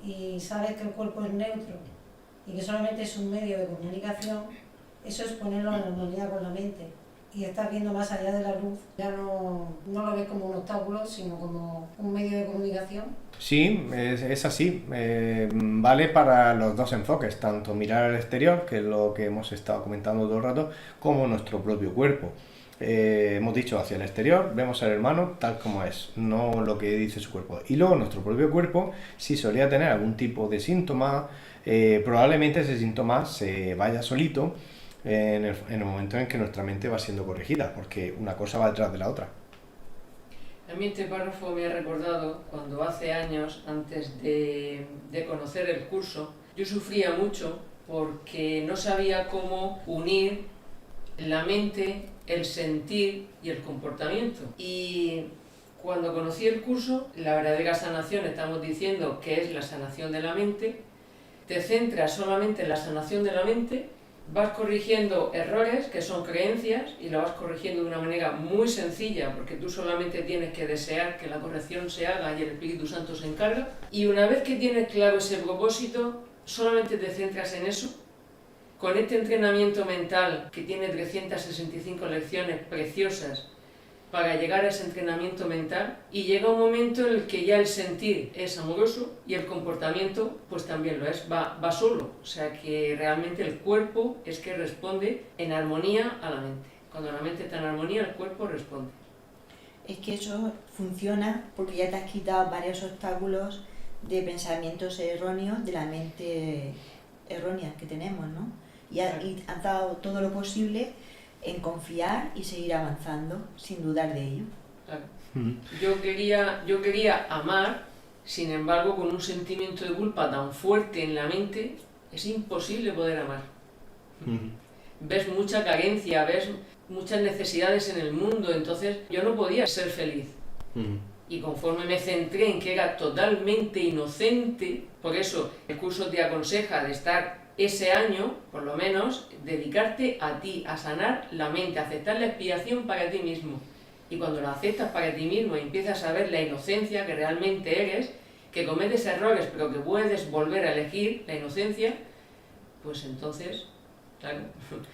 y sabes que el cuerpo es neutro y que solamente es un medio de comunicación, eso es ponerlo en armonía con la mente. Y estás viendo más allá de la luz, ya no lo ves como un obstáculo, sino como un medio de comunicación. Sí, es así. Vale para los dos enfoques, tanto mirar al exterior, que es lo que hemos estado comentando todo el rato, como nuestro propio cuerpo. Hemos dicho hacia el exterior, vemos al hermano tal como es, no lo que dice su cuerpo. Y luego nuestro propio cuerpo, si solía tener algún tipo de síntoma, probablemente ese síntoma se vaya solito en el momento en que nuestra mente va siendo corregida, porque una cosa va detrás de la otra. A mí este párrafo me ha recordado cuando hace años, antes de conocer el curso, yo sufría mucho porque no sabía cómo unir la mente, el sentir y el comportamiento. Y Cuando conocí el curso, la verdadera sanación, estamos diciendo que es la sanación de la mente, te centras solamente en la sanación de la mente, vas corrigiendo errores que son creencias y lo vas corrigiendo de una manera muy sencilla porque tú solamente tienes que desear que la corrección se haga y el Espíritu Santo se encarga. Y una vez que tienes claro ese propósito, solamente te centras en eso. Con este entrenamiento mental que tiene 365 lecciones preciosas para llegar a ese entrenamiento mental, y llega un momento en el que ya el sentir es amoroso y el comportamiento pues también lo es, va solo, o sea que realmente el cuerpo es que responde en armonía a la mente. Cuando la mente está en armonía, el cuerpo responde. Es que eso funciona porque ya te has quitado varios obstáculos de pensamientos erróneos de la mente errónea que tenemos, ¿no? Y has dado todo lo posible en confiar y seguir avanzando sin dudar de ello. Claro. Yo quería amar, sin embargo, con un sentimiento de culpa tan fuerte en la mente, es imposible poder amar. Ves mucha carencia, ves muchas necesidades en el mundo, entonces yo no podía ser feliz. Y conforme me centré en que era totalmente inocente, por eso el curso te aconseja de estar ese año, por lo menos, dedicarte a ti, a sanar la mente, a aceptar la expiación para ti mismo. Y cuando la aceptas para ti mismo y empiezas a ver la inocencia que realmente eres, que cometes errores pero que puedes volver a elegir la inocencia, pues entonces, claro,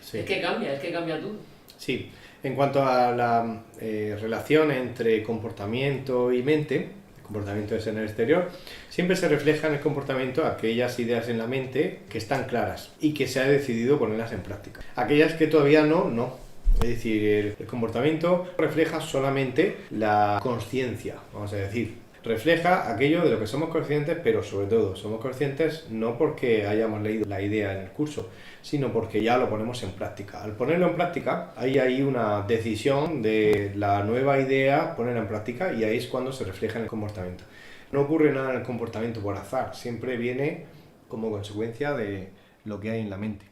Sí. es que cambia todo. Sí, en cuanto a la relación entre comportamiento y mente, el comportamiento es en el exterior, siempre se refleja en el comportamiento aquellas ideas en la mente que están claras y que se ha decidido ponerlas en práctica. Aquellas que todavía no. Es decir, el comportamiento refleja solamente la consciencia, vamos a decir. Refleja aquello de lo que somos conscientes, pero sobre todo somos conscientes no porque hayamos leído la idea en el curso, sino porque ya lo ponemos en práctica. Al ponerlo en práctica, ahí hay una decisión de la nueva idea, ponerla en práctica, y ahí es cuando se refleja en el comportamiento. No ocurre nada en el comportamiento por azar, siempre viene como consecuencia de lo que hay en la mente.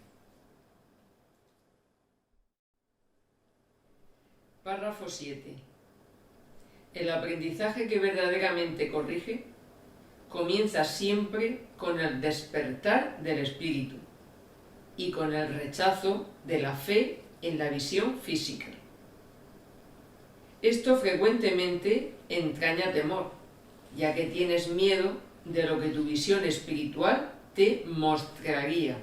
Párrafo 7. El aprendizaje que verdaderamente corrige comienza siempre con el despertar del espíritu y con el rechazo de la fe en la visión física. Esto frecuentemente entraña temor, ya que tienes miedo de lo que tu visión espiritual te mostraría.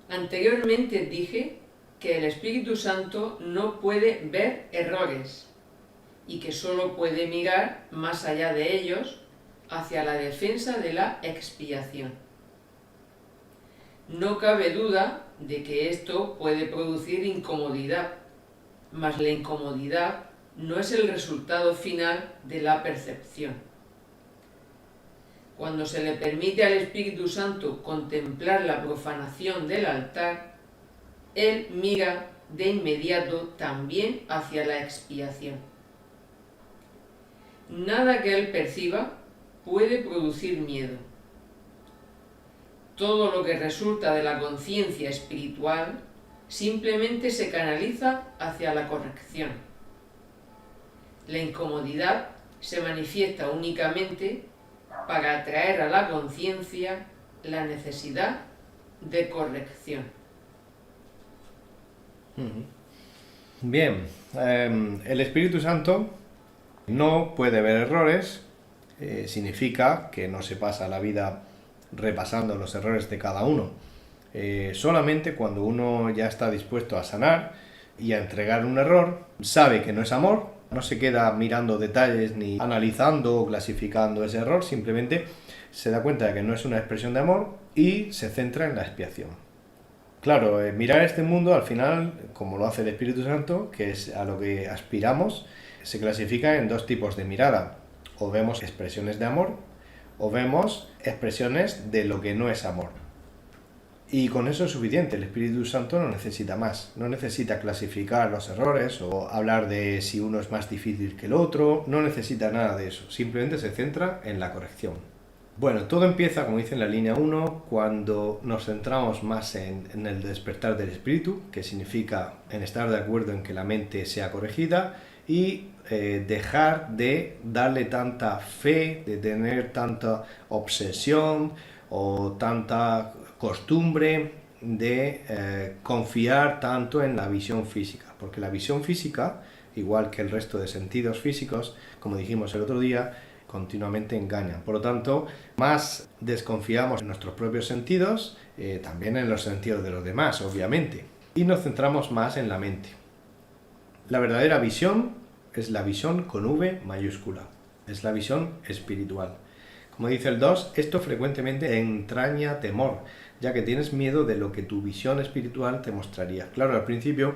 Anteriormente dije que el Espíritu Santo no puede ver errores y que solo puede mirar más allá de ellos hacia la defensa de la expiación. No cabe duda de que esto puede producir incomodidad, mas la incomodidad no es el resultado final de la percepción. Cuando se le permite al Espíritu Santo contemplar la profanación del altar, él mira de inmediato también hacia la expiación. Nada que él perciba puede producir miedo. Todo lo que resulta de la conciencia espiritual simplemente se canaliza hacia la corrección. La incomodidad se manifiesta únicamente para atraer a la conciencia la necesidad de corrección. Bien, el Espíritu Santo no puede ver errores, significa que no se pasa la vida repasando los errores de cada uno. Solamente cuando uno ya está dispuesto a sanar y a entregar un error, sabe que no es amor, no se queda mirando detalles ni analizando o clasificando ese error, simplemente se da cuenta de que no es una expresión de amor y se centra en la expiación. Claro, mirar este mundo al final, como lo hace el Espíritu Santo, que es a lo que aspiramos, se clasifica en dos tipos de mirada. O vemos expresiones de amor, o vemos expresiones de lo que no es amor. Y con eso es suficiente, el Espíritu Santo no necesita más, no necesita clasificar los errores o hablar de si uno es más difícil que el otro, no necesita nada de eso, simplemente se centra en la corrección. Bueno, todo empieza, como dice en la línea 1, cuando nos centramos más en el despertar del espíritu, que significa en estar de acuerdo en que la mente sea corregida y dejar de darle tanta fe, de tener tanta obsesión o tanta costumbre de confiar tanto en la visión física, porque la visión física, igual que el resto de sentidos físicos, como dijimos el otro día, continuamente engañan. Por lo tanto, más desconfiamos en nuestros propios sentidos, también en los sentidos de los demás, obviamente, y nos centramos más en la mente. La verdadera visión es la visión con V mayúscula, es la visión espiritual. Como dice el 2, esto frecuentemente entraña temor, ya que tienes miedo de lo que tu visión espiritual te mostraría. Claro, al principio,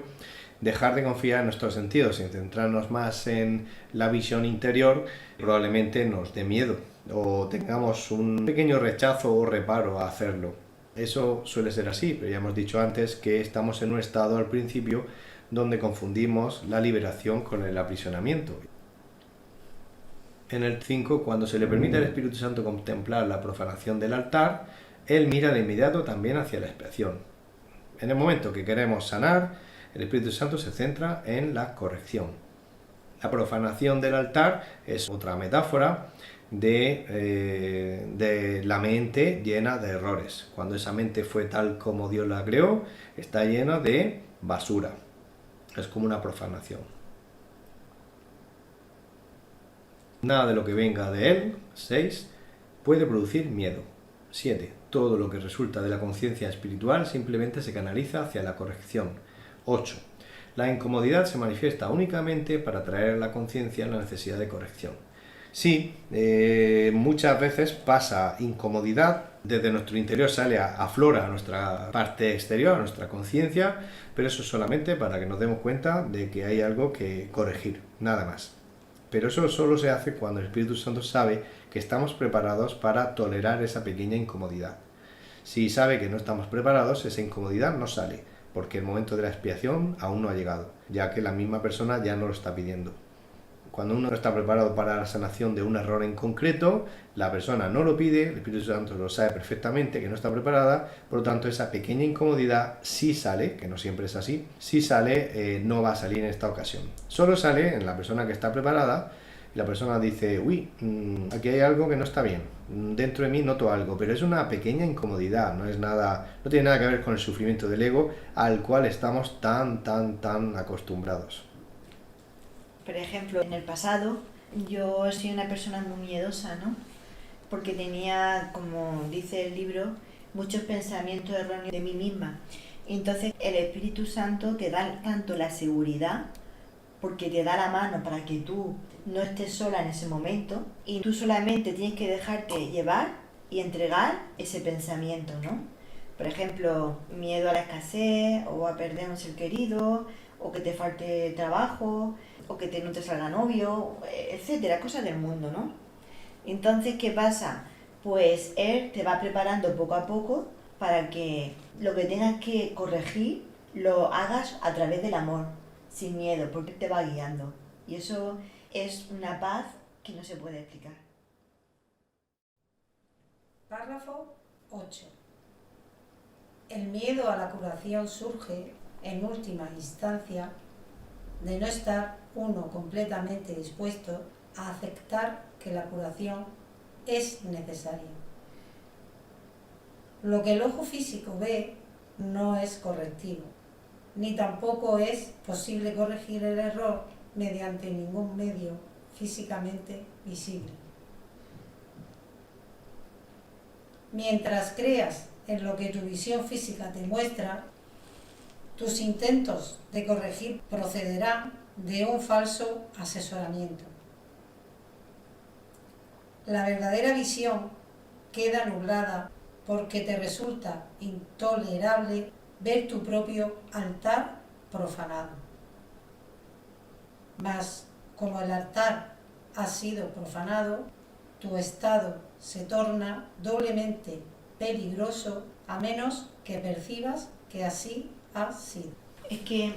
dejar de confiar en nuestros sentidos y centrarnos más en la visión interior probablemente nos dé miedo o tengamos un pequeño rechazo o reparo a hacerlo. Eso suele ser así, pero ya hemos dicho antes que estamos en un estado al principio donde confundimos la liberación con el aprisionamiento. En el 5, cuando se le permite al Espíritu Santo contemplar la profanación del altar, Él mira de inmediato también hacia la expiación. En el momento que queremos sanar, el Espíritu Santo se centra en la corrección. La profanación del altar es otra metáfora de la mente llena de errores. Cuando esa mente fue tal como Dios la creó, está llena de basura. Es como una profanación. Nada de lo que venga de Él, 6, puede producir miedo. 7. Todo lo que resulta de la conciencia espiritual simplemente se canaliza hacia la corrección. 8. La incomodidad se manifiesta únicamente para traer a la conciencia la necesidad de corrección. Sí, muchas veces pasa incomodidad, desde nuestro interior aflora a nuestra parte exterior, a nuestra conciencia, pero eso es solamente para que nos demos cuenta de que hay algo que corregir, nada más. Pero eso solo se hace cuando el Espíritu Santo sabe que estamos preparados para tolerar esa pequeña incomodidad. Si sabe que no estamos preparados, esa incomodidad no sale, porque el momento de la expiación aún no ha llegado, ya que la misma persona ya no lo está pidiendo. Cuando uno no está preparado para la sanación de un error en concreto, la persona no lo pide, el Espíritu Santo lo sabe perfectamente que no está preparada, por lo tanto esa pequeña incomodidad sí sale, que no siempre es así, sí sale, no va a salir en esta ocasión. Solo sale en la persona que está preparada y la persona dice, uy, aquí hay algo que no está bien, dentro de mí noto algo, pero es una pequeña incomodidad, no tiene nada que ver con el sufrimiento del ego al cual estamos tan acostumbrados. Por ejemplo, en el pasado yo soy una persona muy miedosa, ¿no? Porque tenía, como dice el libro, muchos pensamientos erróneos de mí misma. Entonces el Espíritu Santo te da tanto la seguridad, porque te da la mano para que tú no estés sola en ese momento y tú solamente tienes que dejarte llevar y entregar ese pensamiento, ¿no? Por ejemplo, miedo a la escasez o a perder un ser querido o que te falte trabajo o que no te salga novio, etcétera, cosas del mundo, ¿no? Entonces, ¿qué pasa? Pues Él te va preparando poco a poco para que lo que tengas que corregir lo hagas a través del amor, sin miedo, porque te va guiando. Y eso es una paz que no se puede explicar. Párrafo 8. El miedo a la curación surge, en última instancia, de no estar uno completamente dispuesto a aceptar que la curación es necesaria. Lo que el ojo físico ve no es correctivo, ni tampoco es posible corregir el error mediante ningún medio físicamente visible. Mientras creas en lo que tu visión física te muestra, tus intentos de corregir procederán de un falso asesoramiento. La verdadera visión queda nublada porque te resulta intolerable ver tu propio altar profanado. Mas, como el altar ha sido profanado, tu estado se torna doblemente peligroso a menos que percibas que así ha sido. Es que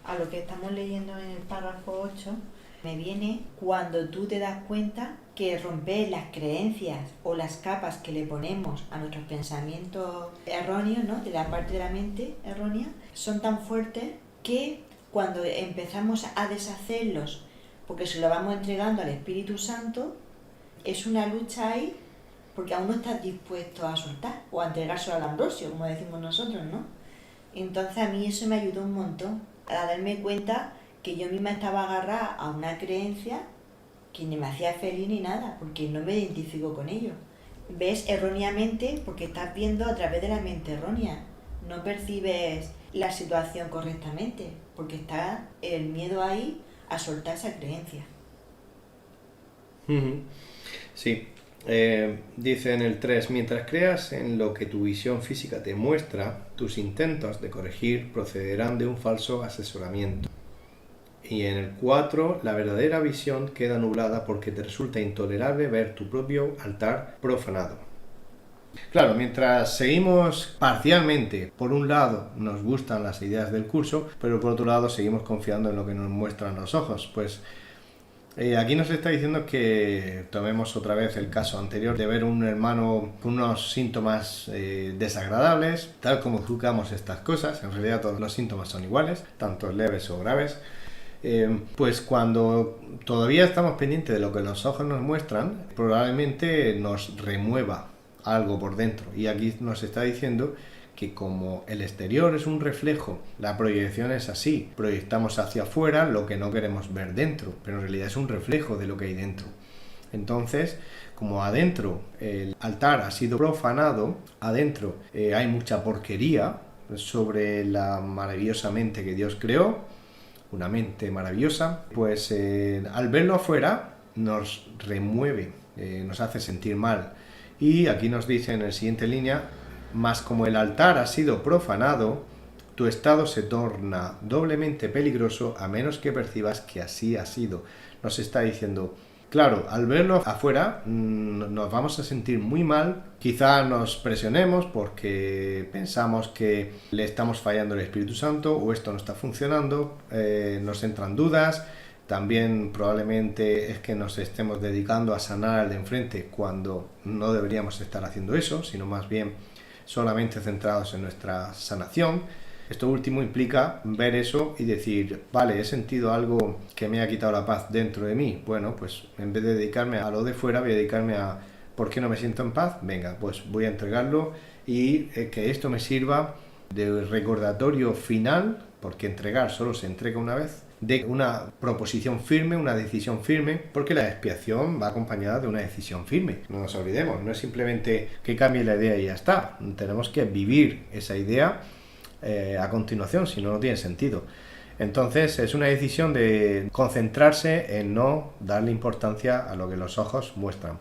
a lo que estamos leyendo en el párrafo 8 me viene cuando tú te das cuenta que romper las creencias o las capas que le ponemos a nuestros pensamientos erróneos, ¿no? De la parte de la mente errónea, son tan fuertes que cuando empezamos a deshacerlos, porque se lo vamos entregando al Espíritu Santo, es una lucha ahí, porque aún no estás dispuesto a soltar o a entregárselo al Ambrosio, como decimos nosotros, ¿no? Entonces a mí eso me ayudó un montón a darme cuenta que yo misma estaba agarrada a una creencia que ni me hacía feliz ni nada, porque no me identifico con ello. Ves erróneamente porque estás viendo a través de la mente errónea, no percibes la situación correctamente, porque está el miedo ahí a soltar esa creencia. Sí, dice en el 3, mientras creas en lo que tu visión física te muestra, tus intentos de corregir procederán de un falso asesoramiento. Y en el 4, la verdadera visión queda nublada porque te resulta intolerable ver tu propio altar profanado. Claro, mientras seguimos parcialmente, por un lado nos gustan las ideas del curso, pero por otro lado seguimos confiando en lo que nos muestran los ojos, pues aquí nos está diciendo que tomemos otra vez el caso anterior de ver un hermano con unos síntomas desagradables, tal como juzgamos estas cosas. En realidad todos los síntomas son iguales, tanto leves o graves. Pues cuando todavía estamos pendientes de lo que los ojos nos muestran, probablemente nos remueva algo por dentro. Y aquí nos está diciendo que como el exterior es un reflejo, la proyección es así, proyectamos hacia afuera lo que no queremos ver dentro, pero en realidad es un reflejo de lo que hay dentro. Entonces, como adentro el altar ha sido profanado, adentro hay mucha porquería sobre la maravillosa mente que Dios creó, una mente maravillosa, pues al verlo afuera nos remueve, nos hace sentir mal. Y aquí nos dice en la siguiente línea, mas como el altar ha sido profanado, tu estado se torna doblemente peligroso a menos que percibas que así ha sido. Nos está diciendo, claro, al verlo afuera nos vamos a sentir muy mal, quizá nos presionemos porque pensamos que le estamos fallando al Espíritu Santo o esto no está funcionando, nos entran dudas. También probablemente es que nos estemos dedicando a sanar al de enfrente cuando no deberíamos estar haciendo eso, sino más bien solamente centrados en nuestra sanación. Esto último implica ver eso y decir, vale, he sentido algo que me ha quitado la paz dentro de mí. Bueno, pues en vez de dedicarme a lo de fuera, voy a dedicarme a ¿por qué no me siento en paz? Venga, pues voy a entregarlo y que esto me sirva de recordatorio final, porque entregar solo se entrega una vez, de una proposición firme, una decisión firme, porque la expiación va acompañada de una decisión firme. No nos olvidemos, no es simplemente que cambie la idea y ya está. Tenemos que vivir esa idea a continuación, si no, no tiene sentido. Entonces es una decisión de concentrarse en no darle importancia a lo que los ojos muestran.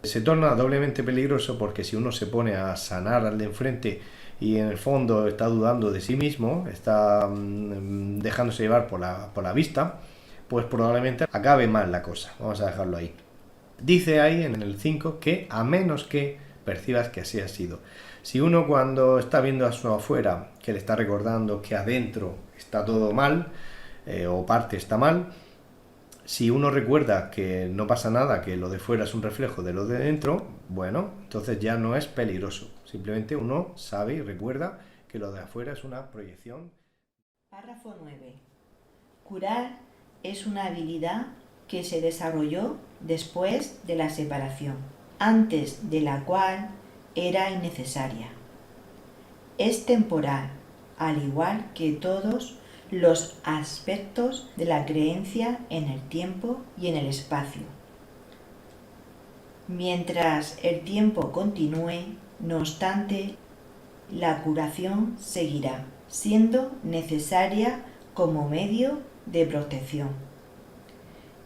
Se torna doblemente peligroso porque si uno se pone a sanar al de enfrente y en el fondo está dudando de sí mismo, está dejándose llevar por la vista, pues probablemente acabe mal la cosa. Vamos a dejarlo ahí. Dice ahí en el 5 que a menos que percibas que así ha sido. Si uno cuando está viendo a su afuera, que le está recordando que adentro está todo mal, o parte está mal, si uno recuerda que no pasa nada, que lo de fuera es un reflejo de lo de dentro, bueno, entonces ya no es peligroso. Simplemente uno sabe y recuerda que lo de afuera es una proyección. Párrafo 9. Curar es una habilidad que se desarrolló después de la separación, antes de la cual era innecesaria. Es temporal, al igual que todos los aspectos de la creencia en el tiempo y en el espacio. Mientras el tiempo continúe, no obstante, la curación seguirá siendo necesaria como medio de protección.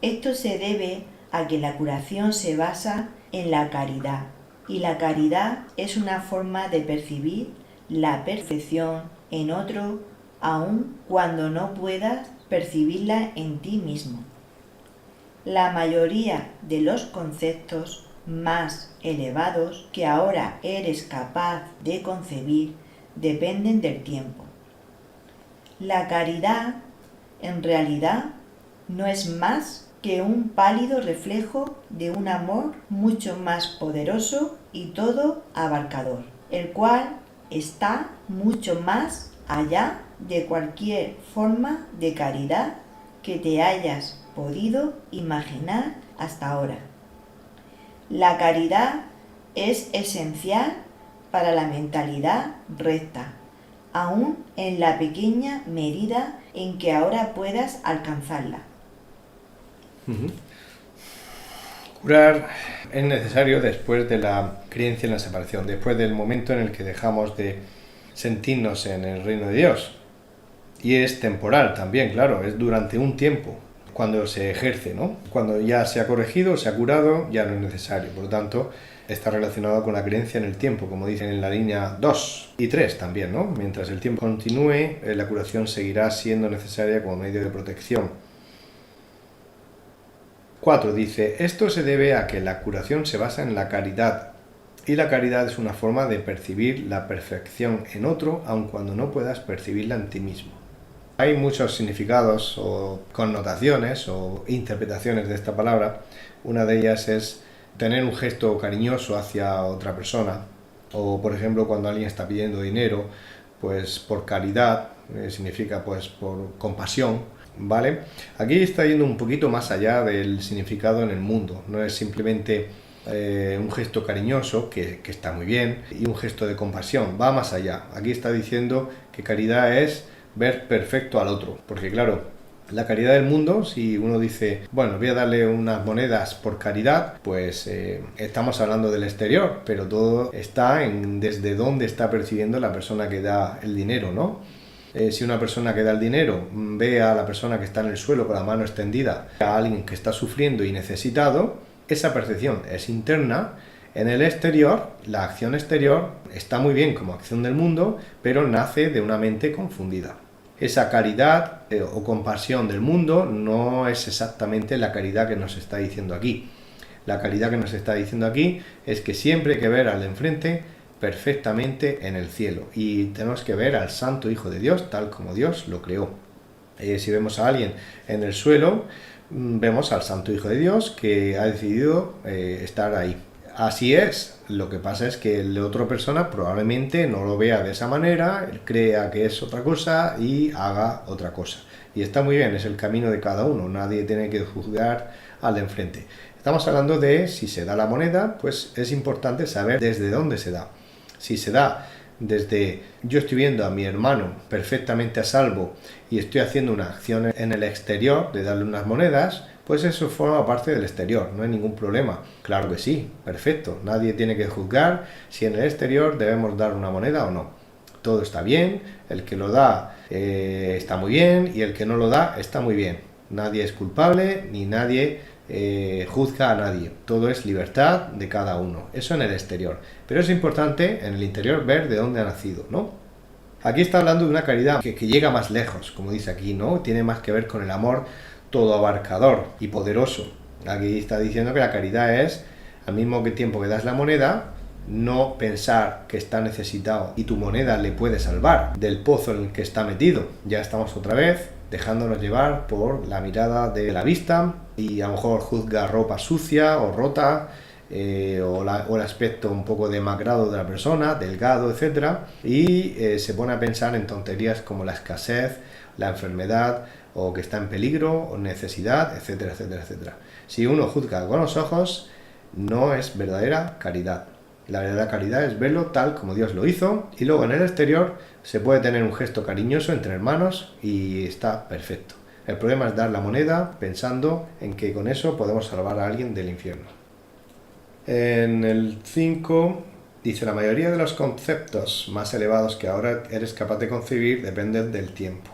Esto se debe a que la curación se basa en la caridad, y la caridad es una forma de percibir la perfección en otro aun cuando no puedas percibirla en ti mismo. La mayoría de los conceptos más elevados que ahora eres capaz de concebir dependen del tiempo. La caridad, en realidad, no es más que un pálido reflejo de un amor mucho más poderoso y todo abarcador, el cual está mucho más allá de cualquier forma de caridad que te hayas podido imaginar hasta ahora. La caridad es esencial para la mentalidad recta, aun en la pequeña medida en que ahora puedas alcanzarla. Curar es necesario después de la creencia en la separación, después del momento en el que dejamos de sentirnos en el reino de Dios. Y es temporal también, claro, es durante un tiempo cuando se ejerce, ¿no? Cuando ya se ha corregido, se ha curado, ya no es necesario. Por lo tanto, está relacionado con la creencia en el tiempo, como dicen en la línea 2 y 3 también, ¿no? Mientras el tiempo continúe, la curación seguirá siendo necesaria como medio de protección. 4 dice, esto se debe a que la curación se basa en la caridad, y la caridad es una forma de percibir la perfección en otro, aun cuando no puedas percibirla en ti mismo. Hay muchos significados o connotaciones o interpretaciones de esta palabra. Una de ellas es tener un gesto cariñoso hacia otra persona, o por ejemplo cuando alguien está pidiendo dinero, pues por caridad, significa pues por compasión, ¿vale? Aquí está yendo un poquito más allá del significado en el mundo, no es simplemente un gesto cariñoso, que está muy bien, y un gesto de compasión, va más allá. Aquí está diciendo que caridad es ver perfecto al otro, porque claro, la caridad del mundo, si uno dice, bueno, voy a darle unas monedas por caridad, pues estamos hablando del exterior, pero todo está en desde dónde está percibiendo la persona que da el dinero, ¿no? Si una persona que da el dinero ve a la persona que está en el suelo con la mano extendida, a alguien que está sufriendo y necesitado, esa percepción es interna. En el exterior, la acción exterior está muy bien como acción del mundo, pero nace de una mente confundida. Esa caridad o compasión del mundo no es exactamente la caridad que nos está diciendo aquí. La caridad que nos está diciendo aquí es que siempre hay que ver al de enfrente perfectamente en el cielo, y tenemos que ver al Santo Hijo de Dios tal como Dios lo creó. Si vemos a alguien en el suelo, vemos al Santo Hijo de Dios que ha decidido estar ahí. Así es, lo que pasa es que la otra persona probablemente no lo vea de esa manera, él crea que es otra cosa y haga otra cosa. Y está muy bien, es el camino de cada uno, nadie tiene que juzgar al de enfrente. Estamos hablando de si se da la moneda, pues es importante saber desde dónde se da. Si se da desde yo estoy viendo a mi hermano perfectamente a salvo y estoy haciendo una acción en el exterior de darle unas monedas, pues eso forma parte del exterior, no hay ningún problema. Claro que sí, perfecto, nadie tiene que juzgar si en el exterior debemos dar una moneda o no. Todo está bien, el que lo da está muy bien y el que no lo da está muy bien. Nadie es culpable ni nadie juzga a nadie, todo es libertad de cada uno, eso en el exterior, pero es importante en el interior ver de dónde ha nacido, ¿no? Aquí está hablando de una caridad que llega más lejos, como dice aquí, ¿no? Tiene más que ver con el amor todo abarcador y poderoso. Aquí está diciendo que la caridad es, al mismo tiempo que das la moneda, no pensar que está necesitado y tu moneda le puede salvar del pozo en el que está metido. Ya estamos otra vez dejándonos llevar por la mirada de la vista y a lo mejor juzga ropa sucia o rota o el aspecto un poco demacrado de la persona, delgado, etc. Y se pone a pensar en tonterías como la escasez, la enfermedad o que está en peligro o necesidad, etcétera, etcétera, etcétera. Si uno juzga con los ojos, no es verdadera caridad. La verdadera caridad es verlo tal como Dios lo hizo, y luego en el exterior se puede tener un gesto cariñoso entre hermanos y está perfecto. El problema es dar la moneda pensando en que con eso podemos salvar a alguien del infierno. En el 5 dice, la mayoría de los conceptos más elevados que ahora eres capaz de concebir dependen del tiempo.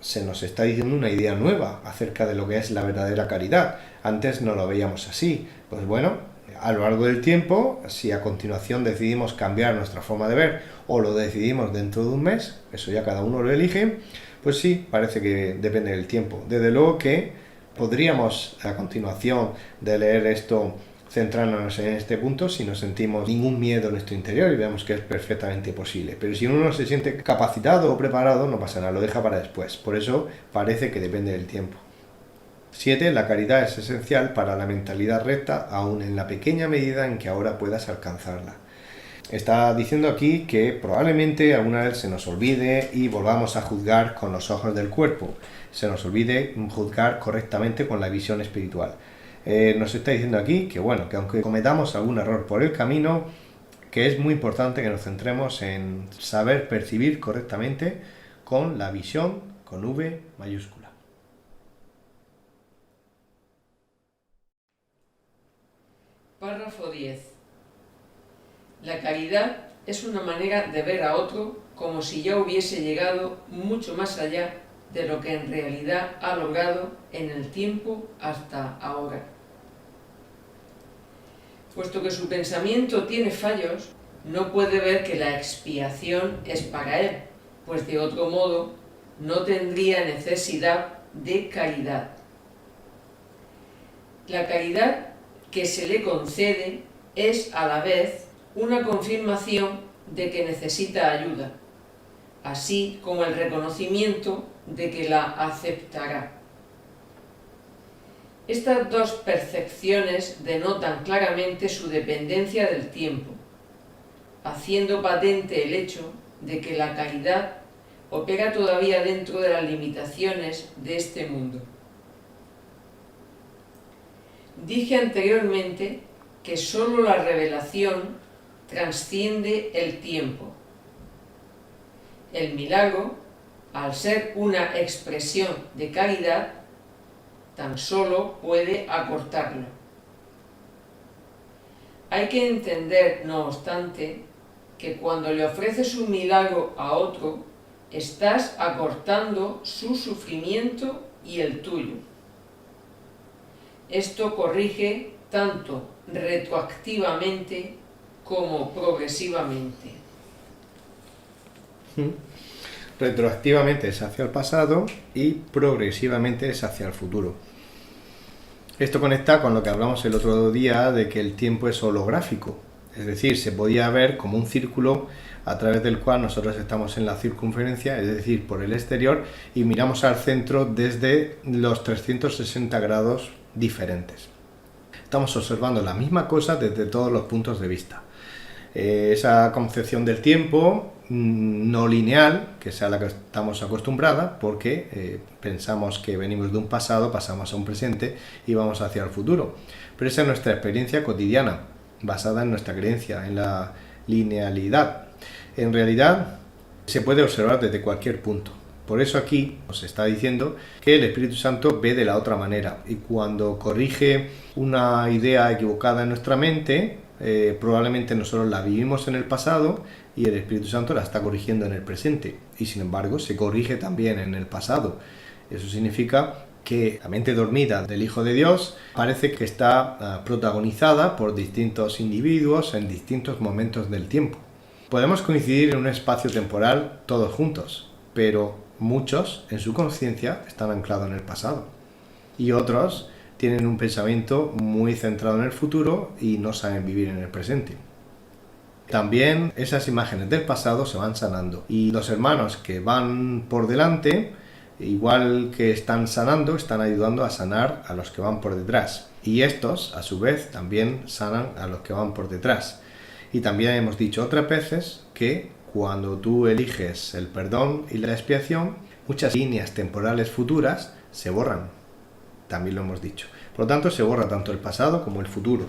Se nos está diciendo una idea nueva acerca de lo que es la verdadera caridad. Antes no lo veíamos así. Pues bueno, a lo largo del tiempo, si a continuación decidimos cambiar nuestra forma de ver o lo decidimos dentro de un mes, eso ya cada uno lo elige, pues sí, parece que depende del tiempo. Desde luego que podríamos a continuación de leer esto centrarnos en este punto si no sentimos ningún miedo en nuestro interior y vemos que es perfectamente posible. Pero si uno no se siente capacitado o preparado, no pasa nada, lo deja para después. Por eso parece que depende del tiempo. 7. La caridad es esencial para la mentalidad recta, aun en la pequeña medida en que ahora puedas alcanzarla. Está diciendo aquí que probablemente alguna vez se nos olvide y volvamos a juzgar con los ojos del cuerpo. Se nos olvide juzgar correctamente con la visión espiritual. Nos está diciendo aquí que bueno, que aunque cometamos algún error por el camino, que es muy importante que nos centremos en saber percibir correctamente con la visión con V mayúscula. Párrafo 10. La caridad es una manera de ver a otro como si ya hubiese llegado mucho más allá de lo que en realidad ha logrado en el tiempo hasta ahora. Puesto que su pensamiento tiene fallos, no puede ver que la expiación es para él, pues de otro modo no tendría necesidad de caridad. La caridad que se le concede es a la vez una confirmación de que necesita ayuda, así como el reconocimiento de que la aceptará. Estas dos percepciones denotan claramente su dependencia del tiempo, haciendo patente el hecho de que la caridad opera todavía dentro de las limitaciones de este mundo. Dije anteriormente que sólo la revelación trasciende el tiempo. El milagro, al ser una expresión de caridad, tan solo puede acortarlo. Hay que entender, no obstante, que cuando le ofreces un milagro a otro, estás acortando su sufrimiento y el tuyo. Esto corrige tanto retroactivamente como progresivamente. Retroactivamente es hacia el pasado y progresivamente es hacia el futuro. Esto conecta con lo que hablamos el otro día de que el tiempo es holográfico, es decir, se podía ver como un círculo a través del cual nosotros estamos en la circunferencia, es decir, por el exterior, y miramos al centro desde los 360 grados diferentes. Estamos observando la misma cosa desde todos los puntos de vista. Esa concepción del tiempo no lineal, que sea la que estamos acostumbrados, porque pensamos que venimos de un pasado, pasamos a un presente y vamos hacia el futuro. Pero esa es nuestra experiencia cotidiana, basada en nuestra creencia, en la linealidad. En realidad, se puede observar desde cualquier punto. Por eso aquí nos está diciendo que el Espíritu Santo ve de la otra manera, y cuando corrige una idea equivocada en nuestra mente, probablemente nosotros la vivimos en el pasado y el Espíritu Santo la está corrigiendo en el presente, y sin embargo se corrige también en el pasado. Eso significa que la mente dormida del Hijo de Dios parece que está protagonizada por distintos individuos en distintos momentos del tiempo. Podemos coincidir en un espacio temporal todos juntos, pero muchos en su conciencia están anclados en el pasado y otros tienen un pensamiento muy centrado en el futuro y no saben vivir en el presente. También esas imágenes del pasado se van sanando, y los hermanos que van por delante, igual que están sanando, están ayudando a sanar a los que van por detrás, y estos a su vez también sanan a los que van por detrás. Y también hemos dicho otras veces que cuando tú eliges el perdón y la expiación, muchas líneas temporales futuras se borran. También lo hemos dicho. Por lo tanto, se borra tanto el pasado como el futuro.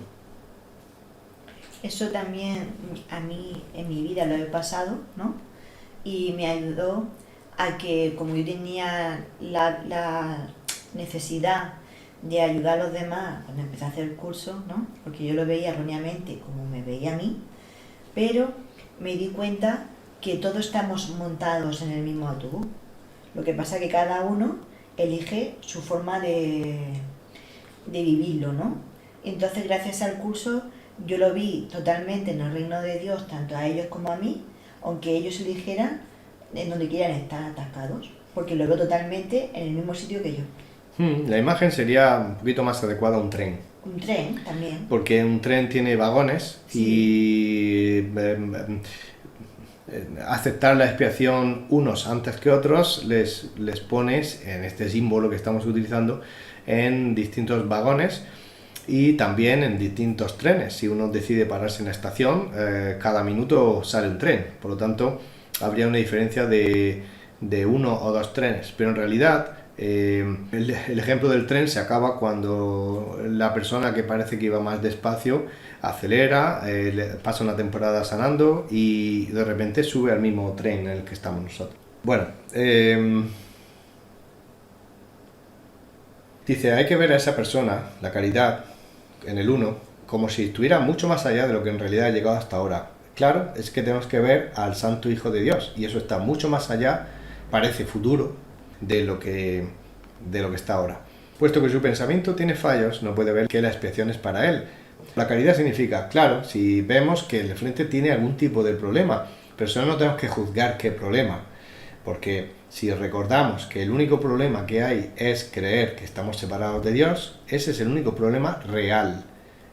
Eso también a mí en mi vida lo he pasado, ¿no? Y me ayudó a que, como yo tenía la necesidad de ayudar a los demás cuando empecé a hacer el curso, ¿no? Porque yo lo veía erróneamente como me veía a mí, pero me di cuenta que todos estamos montados en el mismo autobús. Lo que pasa es que cada uno elige su forma de vivirlo, ¿no? Entonces, gracias al curso, yo lo vi totalmente en el reino de Dios, tanto a ellos como a mí, aunque ellos eligieran en donde quieran estar atascados, porque lo veo totalmente en el mismo sitio que yo. La imagen sería un poquito más adecuada a un tren. Un tren también. Porque un tren tiene vagones, sí. Y aceptar la expiación unos antes que otros les pones en este símbolo que estamos utilizando en distintos vagones, y también en distintos trenes. Si uno decide pararse en la estación, cada minuto sale un tren, por lo tanto habría una diferencia de 1 o 2 trenes, pero en realidad el ejemplo del tren se acaba cuando la persona que parece que iba más despacio acelera, pasa una temporada sanando y de repente sube al mismo tren en el que estamos nosotros. Bueno, dice, hay que ver a esa persona, la caridad, en el 1, como si estuviera mucho más allá de lo que en realidad ha llegado hasta ahora. Claro, es que tenemos que ver al Santo Hijo de Dios, y eso está mucho más allá, parece futuro, de lo que está ahora. Puesto que su pensamiento tiene fallos, no puede ver que la expiación es para él. La caridad significa, claro, si vemos que el de frente tiene algún tipo de problema, pero solo no tenemos que juzgar qué problema, porque si recordamos que el único problema que hay es creer que estamos separados de Dios, ese es el único problema real,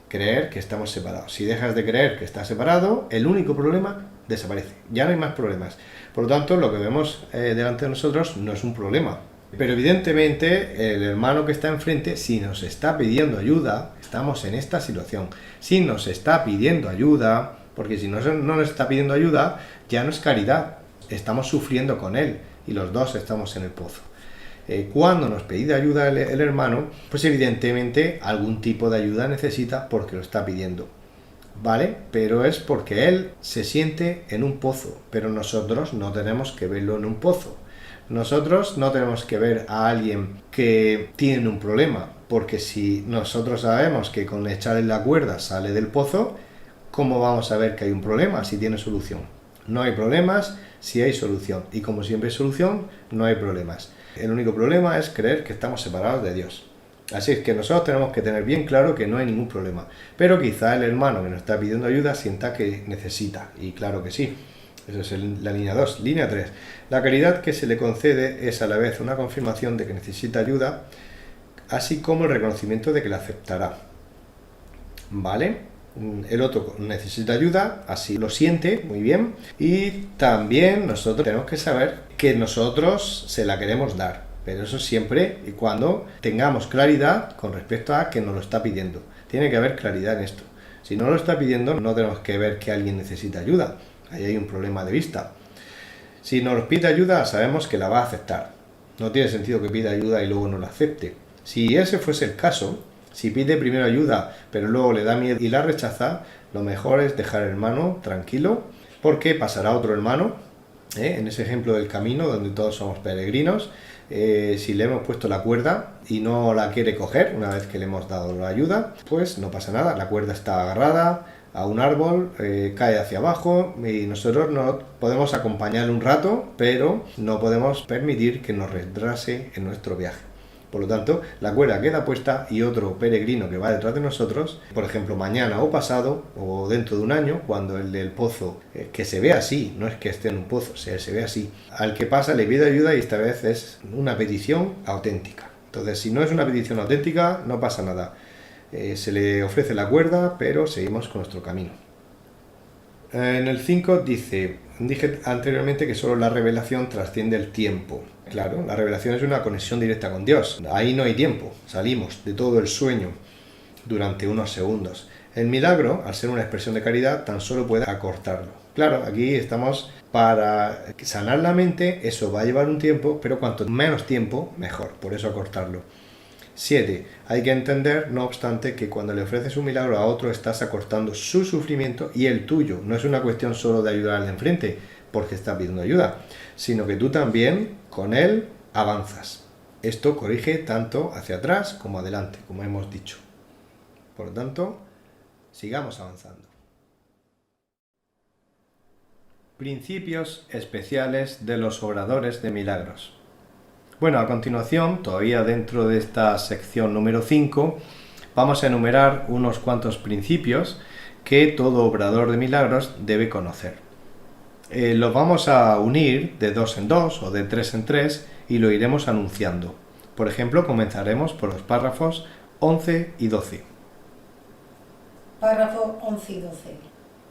creer que estamos separados. Si dejas de creer que estás separado, el único problema desaparece, ya no hay más problemas. Por lo tanto, lo que vemos delante de nosotros no es un problema. Pero evidentemente el hermano que está enfrente, si nos está pidiendo ayuda, estamos en esta situación. Si nos está pidiendo ayuda, porque si no nos está pidiendo ayuda, ya no es caridad, estamos sufriendo con él y los dos estamos en el pozo. Cuando nos pide ayuda el hermano, pues evidentemente algún tipo de ayuda necesita porque lo está pidiendo, ¿vale? Pero es porque él se siente en un pozo, pero nosotros no tenemos que verlo en un pozo. Nosotros no tenemos que ver a alguien que tiene un problema, porque si nosotros sabemos que con echarle la cuerda sale del pozo, ¿cómo vamos a ver que hay un problema si tiene solución? No hay problemas si hay solución, y como siempre hay solución, no hay problemas. El único problema es creer que estamos separados de Dios. Así es que nosotros tenemos que tener bien claro que no hay ningún problema, pero quizá el hermano que nos está pidiendo ayuda sienta que necesita, y claro que sí. Eso es la línea 2. Línea 3. La caridad que se le concede es a la vez una confirmación de que necesita ayuda, así como el reconocimiento de que la aceptará. ¿Vale? El otro necesita ayuda, así lo siente, muy bien. Y también nosotros tenemos que saber que nosotros se la queremos dar, pero eso siempre y cuando tengamos claridad con respecto a que nos lo está pidiendo. Tiene que haber claridad en esto. Si no lo está pidiendo, no tenemos que ver que alguien necesita ayuda. Ahí hay un problema de vista. Si nos pide ayuda, sabemos que la va a aceptar. No tiene sentido que pida ayuda y luego no la acepte. Si ese fuese el caso, si pide primero ayuda, pero luego le da miedo y la rechaza, lo mejor es dejar al hermano tranquilo, porque pasará otro hermano, en ese ejemplo del camino, donde todos somos peregrinos. Si le hemos puesto la cuerda y no la quiere coger una vez que le hemos dado la ayuda, pues no pasa nada, la cuerda está agarrada a un árbol, cae hacia abajo y nosotros no podemos acompañarle un rato, pero no podemos permitir que nos retrase en nuestro viaje. Por lo tanto, la cuerda queda puesta y otro peregrino que va detrás de nosotros, por ejemplo, mañana o pasado o dentro de un año, cuando el del pozo, que se ve así, no es que esté en un pozo, se ve así, al que pasa le pide ayuda y esta vez es una petición auténtica. Entonces, si no es una petición auténtica, no pasa nada. Se le ofrece la cuerda, pero seguimos con nuestro camino. En el 5 dije anteriormente que solo la revelación trasciende el tiempo. Claro, la revelación es una conexión directa con Dios. Ahí no hay tiempo, salimos de todo el sueño durante unos segundos. El milagro, al ser una expresión de caridad, tan solo puede acortarlo. Claro, aquí estamos para sanar la mente, eso va a llevar un tiempo, pero cuanto menos tiempo, mejor, por eso acortarlo. 7. Hay que entender, no obstante, que cuando le ofreces un milagro a otro estás acortando su sufrimiento y el tuyo. No es una cuestión solo de ayudar al de enfrente porque está pidiendo ayuda, sino que tú también con él avanzas. Esto corrige tanto hacia atrás como adelante, como hemos dicho. Por lo tanto, sigamos avanzando. Principios especiales de los obradores de milagros. Bueno, a continuación, todavía dentro de esta sección número 5, vamos a enumerar unos cuantos principios que todo obrador de milagros debe conocer. Los vamos a unir de 2 en 2 o de 3 en 3 y lo iremos anunciando. Por ejemplo, comenzaremos por los párrafos 11 y 12. Párrafo 11 y 12.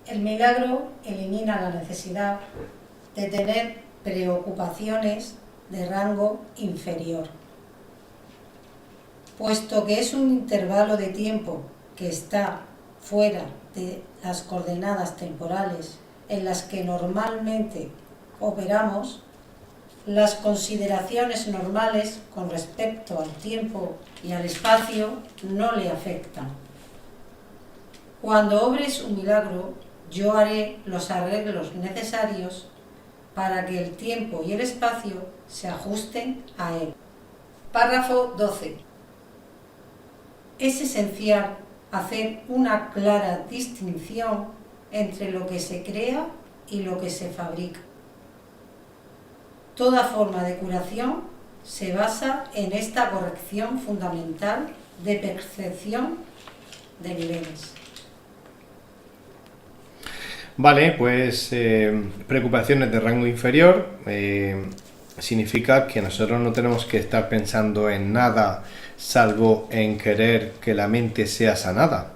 El milagro elimina la necesidad de tener preocupaciones de rango inferior, puesto que es un intervalo de tiempo que está fuera de las coordenadas temporales en las que normalmente operamos, las consideraciones normales con respecto al tiempo y al espacio no le afectan. Cuando obres un milagro, yo haré los arreglos necesarios para que el tiempo y el espacio se ajusten a él. Párrafo 12. Es esencial hacer una clara distinción entre lo que se crea y lo que se fabrica. Toda forma de curación se basa en esta corrección fundamental de percepción de niveles. Vale, pues preocupaciones de rango inferior significa que nosotros no tenemos que estar pensando en nada salvo en querer que la mente sea sanada.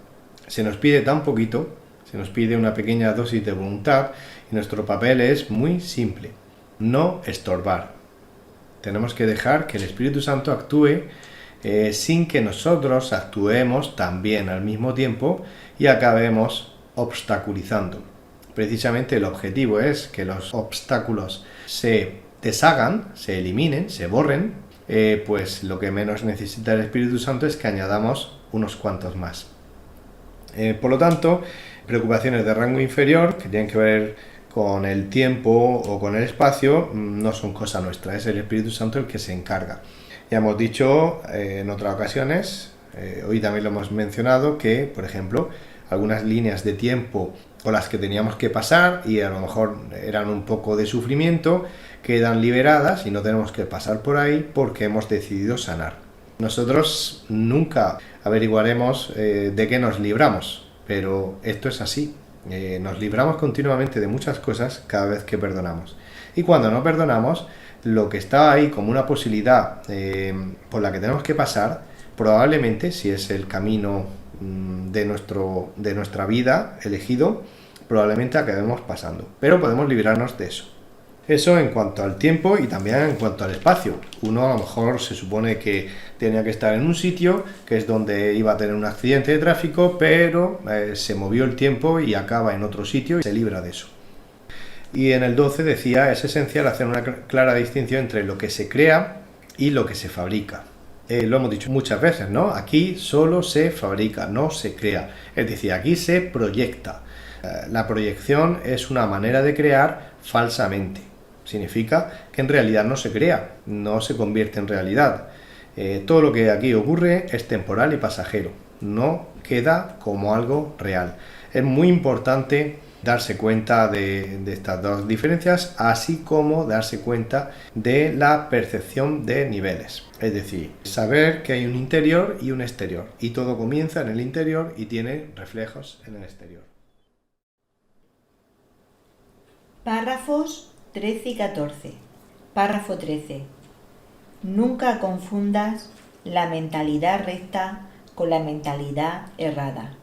Se nos pide tan poquito, se nos pide una pequeña dosis de voluntad y nuestro papel es muy simple: no estorbar. Tenemos que dejar que el Espíritu Santo actúe sin que nosotros actuemos también al mismo tiempo y acabemos obstaculizando. Precisamente el objetivo es que los obstáculos se deshagan, se eliminen, se borren, pues lo que menos necesita el Espíritu Santo es que añadamos unos cuantos más. Por lo tanto, preocupaciones de rango inferior que tienen que ver con el tiempo o con el espacio no son cosa nuestra, es el Espíritu Santo el que se encarga. Ya hemos dicho en otras ocasiones, hoy también lo hemos mencionado, que, por ejemplo, algunas líneas de tiempo por las que teníamos que pasar y a lo mejor eran un poco de sufrimiento, quedan liberadas y no tenemos que pasar por ahí porque hemos decidido sanar. Nosotros nunca averiguaremos de qué nos libramos, pero esto es así. Nos libramos continuamente de muchas cosas cada vez que perdonamos. Y cuando no perdonamos, lo que está ahí como una posibilidad por la que tenemos que pasar, probablemente, si es el camino de nuestra vida elegido, probablemente acabemos pasando. Pero podemos librarnos de eso. Eso en cuanto al tiempo y también en cuanto al espacio. Uno a lo mejor se supone que tenía que estar en un sitio, que es donde iba a tener un accidente de tráfico, pero se movió el tiempo y acaba en otro sitio y se libra de eso. Y en el 12 decía, es esencial hacer una clara distinción entre lo que se crea y lo que se fabrica. Lo hemos dicho muchas veces, ¿no? Aquí solo se fabrica, no se crea. Es decir, aquí se proyecta. La proyección es una manera de crear falsamente. Significa que en realidad no se crea, no se convierte en realidad. Todo lo que aquí ocurre es temporal y pasajero, no queda como algo real. Es muy importante darse cuenta de estas dos diferencias, así como darse cuenta de la percepción de niveles. Es decir, saber que hay un interior y un exterior, y todo comienza en el interior y tiene reflejos en el exterior. Párrafos 13 y 14. Párrafo 13. Nunca confundas la mentalidad recta con la mentalidad errada.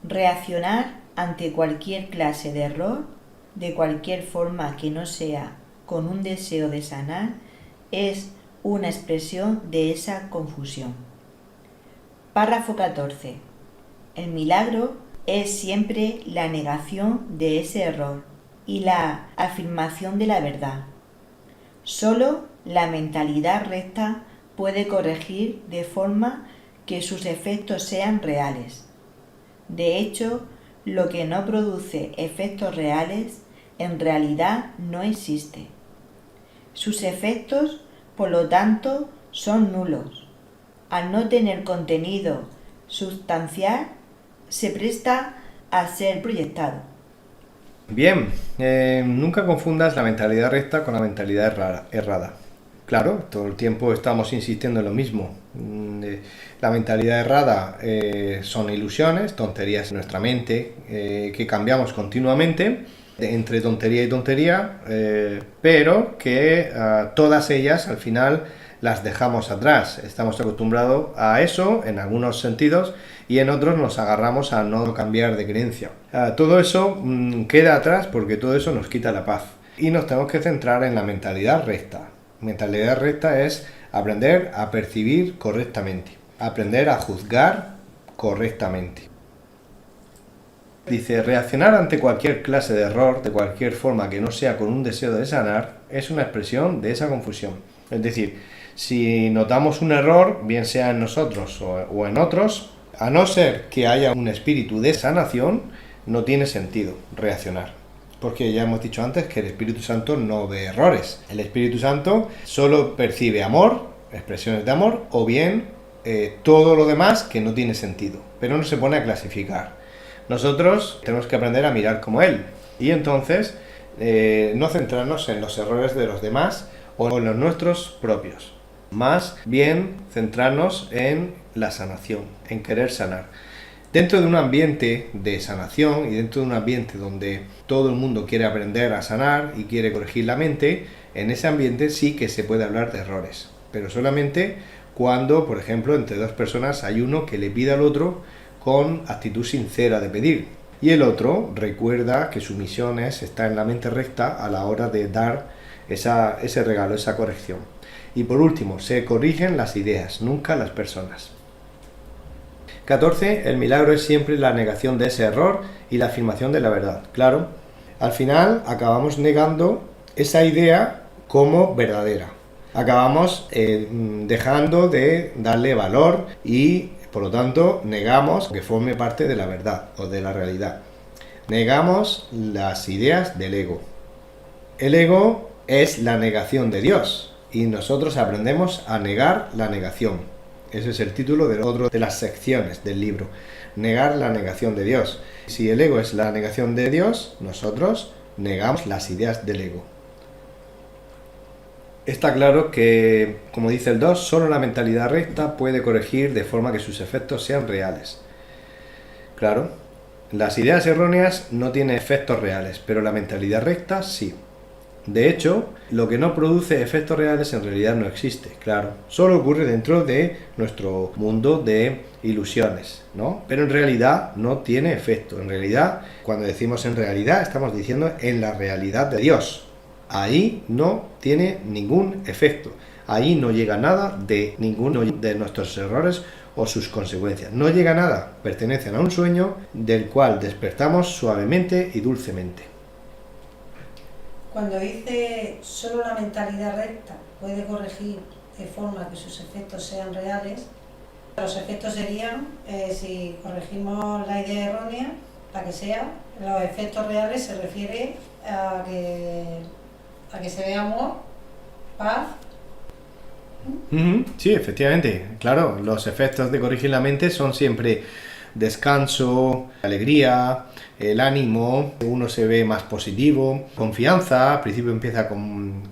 Reaccionar ante cualquier clase de error, de cualquier forma que no sea con un deseo de sanar, es una expresión de esa confusión. Párrafo 14. El milagro es siempre la negación de ese error y la afirmación de la verdad. Solo la mentalidad recta puede corregir de forma que sus efectos sean reales. De hecho, lo que no produce efectos reales, en realidad no existe. Sus efectos, por lo tanto, son nulos. Al no tener contenido sustancial, se presta a ser proyectado. Bien, nunca confundas la mentalidad recta con la mentalidad errada. Claro, todo el tiempo estamos insistiendo en lo mismo. La mentalidad errada son ilusiones, tonterías en nuestra mente, que cambiamos continuamente, entre tontería y tontería, pero que todas ellas al final las dejamos atrás. Estamos acostumbrados a eso en algunos sentidos y en otros nos agarramos a no cambiar de creencia. Todo eso queda atrás porque todo eso nos quita la paz. Y nos tenemos que centrar en la mentalidad recta. Mentalidad recta es aprender a percibir correctamente. aprender a juzgar correctamente. Dice, reaccionar ante cualquier clase de error, de cualquier forma que no sea con un deseo de sanar, es una expresión de esa confusión. Es decir, si notamos un error, bien sea en nosotros o en otros, a no ser que haya un espíritu de sanación, no tiene sentido reaccionar. Porque ya hemos dicho antes que el Espíritu Santo no ve errores. El Espíritu Santo solo percibe amor, expresiones de amor, o bien todo lo demás que no tiene sentido, pero no se pone a clasificar. Nosotros tenemos que aprender a mirar como Él y entonces no centrarnos en los errores de los demás o en los nuestros propios. Más bien centrarnos en la sanación, en querer sanar. Dentro de un ambiente de sanación y dentro de un ambiente donde todo el mundo quiere aprender a sanar y quiere corregir la mente, en ese ambiente sí que se puede hablar de errores, pero solamente cuando, por ejemplo, entre dos personas hay uno que le pide al otro con actitud sincera de pedir y el otro recuerda que su misión es estar en la mente recta a la hora de dar ese regalo, esa corrección. Y por último, se corrigen las ideas, nunca las personas. 14. El milagro es siempre la negación de ese error y la afirmación de la verdad. Claro, al final acabamos negando esa idea como verdadera. Acabamos dejando de darle valor y, por lo tanto, negamos que forme parte de la verdad o de la realidad. Negamos las ideas del ego. El ego es la negación de Dios y nosotros aprendemos a negar la negación. Ese es el título de otra de las secciones del libro. Negar la negación de Dios. Si el ego es la negación de Dios, nosotros negamos las ideas del ego. Está claro que, como dice el 2, solo la mentalidad recta puede corregir de forma que sus efectos sean reales. Claro, las ideas erróneas no tienen efectos reales, pero la mentalidad recta sí. De hecho, lo que no produce efectos reales en realidad no existe, claro. Solo ocurre dentro de nuestro mundo de ilusiones, ¿no? Pero en realidad no tiene efecto. En realidad, cuando decimos en realidad, estamos diciendo en la realidad de Dios. Ahí no tiene ningún efecto. Ahí no llega nada de ninguno de nuestros errores o sus consecuencias. No llega nada. Pertenecen a un sueño del cual despertamos suavemente y dulcemente. Cuando dice solo la mentalidad recta puede corregir de forma que sus efectos sean reales, los efectos serían, si corregimos la idea errónea, la que sea, los efectos reales se refiere a que se vea amor, paz. Sí, efectivamente, claro, los efectos de corregir la mente son siempre descanso, alegría, el ánimo, uno se ve más positivo, confianza, al principio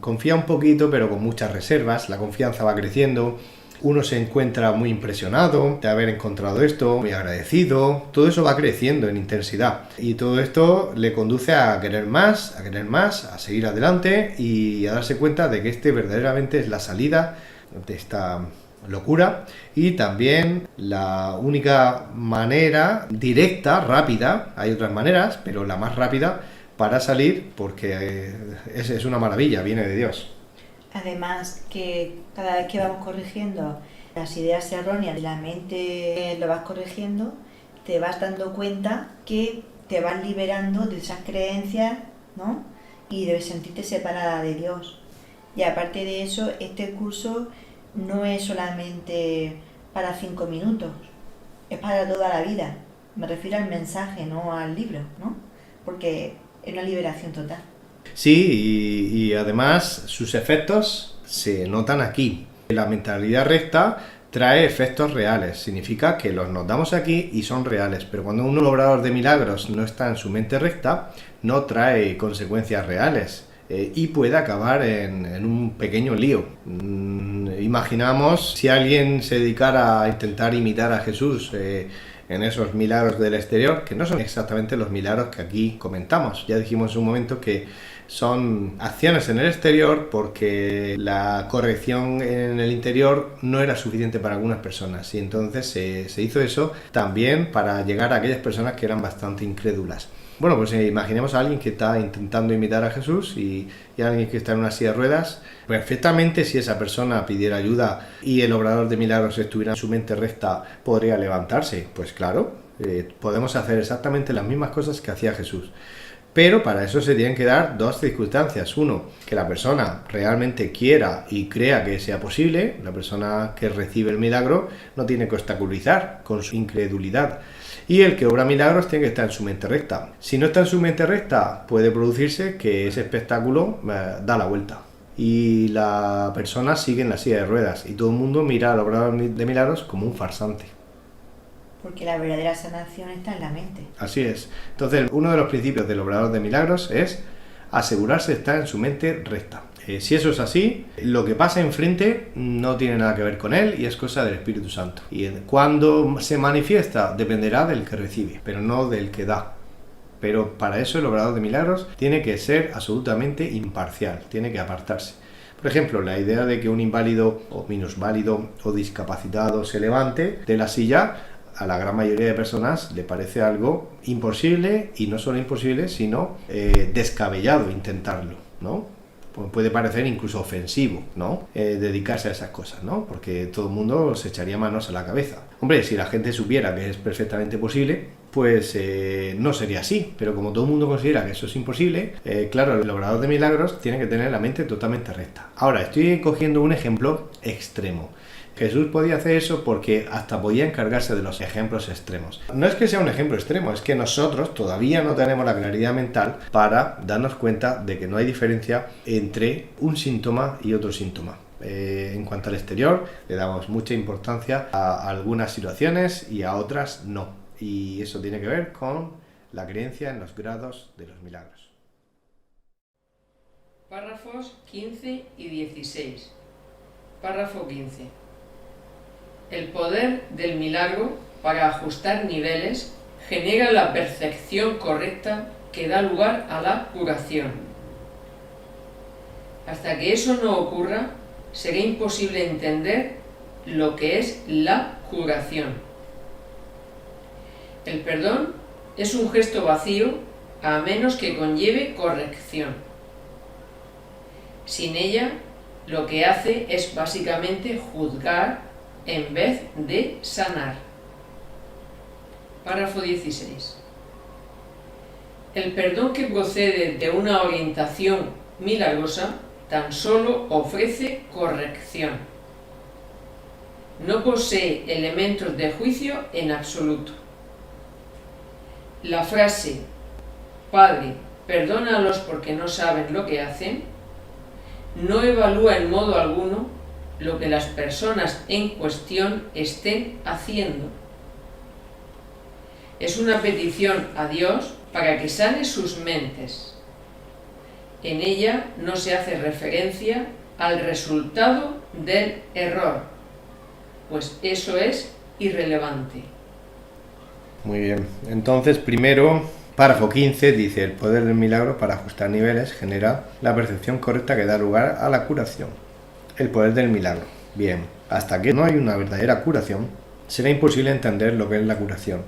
confía un poquito pero con muchas reservas, la confianza va creciendo, uno se encuentra muy impresionado de haber encontrado esto, muy agradecido, todo eso va creciendo en intensidad y todo esto le conduce a querer más, a seguir adelante y a darse cuenta de que este verdaderamente es la salida de esta locura y también la única manera directa, rápida, hay otras maneras, pero la más rápida para salir porque es una maravilla, viene de Dios. Además que cada vez que vamos corrigiendo las ideas erróneas de la mente, lo vas corrigiendo, te vas dando cuenta que te vas liberando de esas creencias, ¿no? Y debes sentirte separada de Dios. Y aparte de eso, este curso no es solamente para 5 minutos, es para toda la vida. Me refiero al mensaje, no al libro, ¿no? Porque es una liberación total. Sí, y además sus efectos se notan aquí. La mentalidad recta trae efectos reales, significa que los notamos aquí y son reales, pero cuando un obrador de milagros no está en su mente recta, no trae consecuencias reales. Y puede acabar en un pequeño lío. Imaginamos si alguien se dedicara a intentar imitar a Jesús en esos milagros del exterior, que no son exactamente los milagros que aquí comentamos. Ya dijimos en un momento que son acciones en el exterior porque la corrección en el interior no era suficiente para algunas personas y entonces se hizo eso también para llegar a aquellas personas que eran bastante incrédulas. Bueno, pues imaginemos a alguien que está intentando imitar a Jesús y alguien que está en una silla de ruedas. Perfectamente, si esa persona pidiera ayuda y el obrador de milagros estuviera en su mente recta, podría levantarse. Pues claro, podemos hacer exactamente las mismas cosas que hacía Jesús. Pero para eso se tienen que dar dos circunstancias. Uno, que la persona realmente quiera y crea que sea posible. La persona que recibe el milagro no tiene que obstaculizar con su incredulidad. Y el que obra milagros tiene que estar en su mente recta. Si no está en su mente recta, puede producirse que ese espectáculo da la vuelta. Y la persona sigue en la silla de ruedas. Y todo el mundo mira al obrador de milagros como un farsante. Porque la verdadera sanación está en la mente. Así es. Entonces, uno de los principios del obrador de milagros es asegurarse de estar en su mente recta. Si eso es así, lo que pasa enfrente no tiene nada que ver con él y es cosa del Espíritu Santo. Y cuando se manifiesta dependerá del que recibe, pero no del que da. Pero para eso el obrador de milagros tiene que ser absolutamente imparcial, tiene que apartarse. Por ejemplo, la idea de que un inválido o minusválido o discapacitado se levante de la silla, a la gran mayoría de personas le parece algo imposible, y no solo imposible, sino descabellado intentarlo, ¿no? Puede parecer incluso ofensivo, ¿no? Dedicarse a esas cosas, ¿no? Porque todo el mundo se echaría manos a la cabeza. Hombre, si la gente supiera que es perfectamente posible, pues no sería así. Pero como todo el mundo considera que eso es imposible, claro, el obrador de milagros tiene que tener la mente totalmente recta. Ahora, estoy cogiendo un ejemplo extremo. Jesús podía hacer eso porque hasta podía encargarse de los ejemplos extremos. No es que sea un ejemplo extremo, es que nosotros todavía no tenemos la claridad mental para darnos cuenta de que no hay diferencia entre un síntoma y otro síntoma. En cuanto al exterior, le damos mucha importancia a algunas situaciones y a otras no. Y eso tiene que ver con la creencia en los grados de los milagros. Párrafos 15 y 16. Párrafo 15. El poder del milagro para ajustar niveles genera la percepción correcta que da lugar a la curación. Hasta que eso no ocurra, será imposible entender lo que es la curación. El perdón es un gesto vacío a menos que conlleve corrección. Sin ella, lo que hace es básicamente juzgar en vez de sanar. Párrafo 16. El perdón que procede de una orientación milagrosa tan solo ofrece corrección. No posee elementos de juicio en absoluto. La frase «Padre, perdónalos porque no saben lo que hacen» no evalúa en modo alguno lo que las personas en cuestión estén haciendo. Es una petición a Dios para que sane sus mentes. En ella no se hace referencia al resultado del error, pues eso es irrelevante. Muy bien, entonces primero, párrafo 15 dice: el poder del milagro para ajustar niveles genera la percepción correcta que da lugar a la curación. El poder del milagro. Bien, hasta que no hay una verdadera curación, será imposible entender lo que es la curación.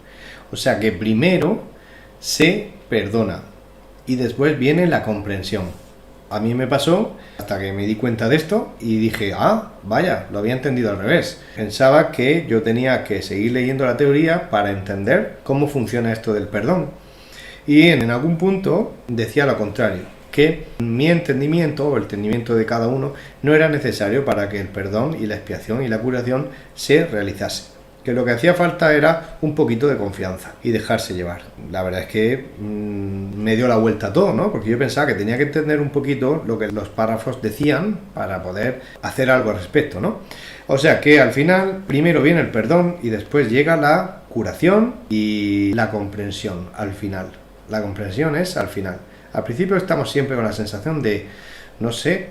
O sea que primero se perdona y después viene la comprensión. A mí me pasó hasta que me di cuenta de esto y dije, vaya, lo había entendido al revés. Pensaba que yo tenía que seguir leyendo la teoría para entender cómo funciona esto del perdón. Y en algún punto decía lo contrario, que mi entendimiento o el entendimiento de cada uno no era necesario para que el perdón y la expiación y la curación se realizase. Que lo que hacía falta era un poquito de confianza y dejarse llevar. La verdad es que me dio la vuelta a todo, ¿no? Porque yo pensaba que tenía que entender un poquito lo que los párrafos decían para poder hacer algo al respecto, ¿no? O sea que al final primero viene el perdón y después llega la curación y la comprensión al final. La comprensión es al final. Al principio estamos siempre con la sensación de, no sé,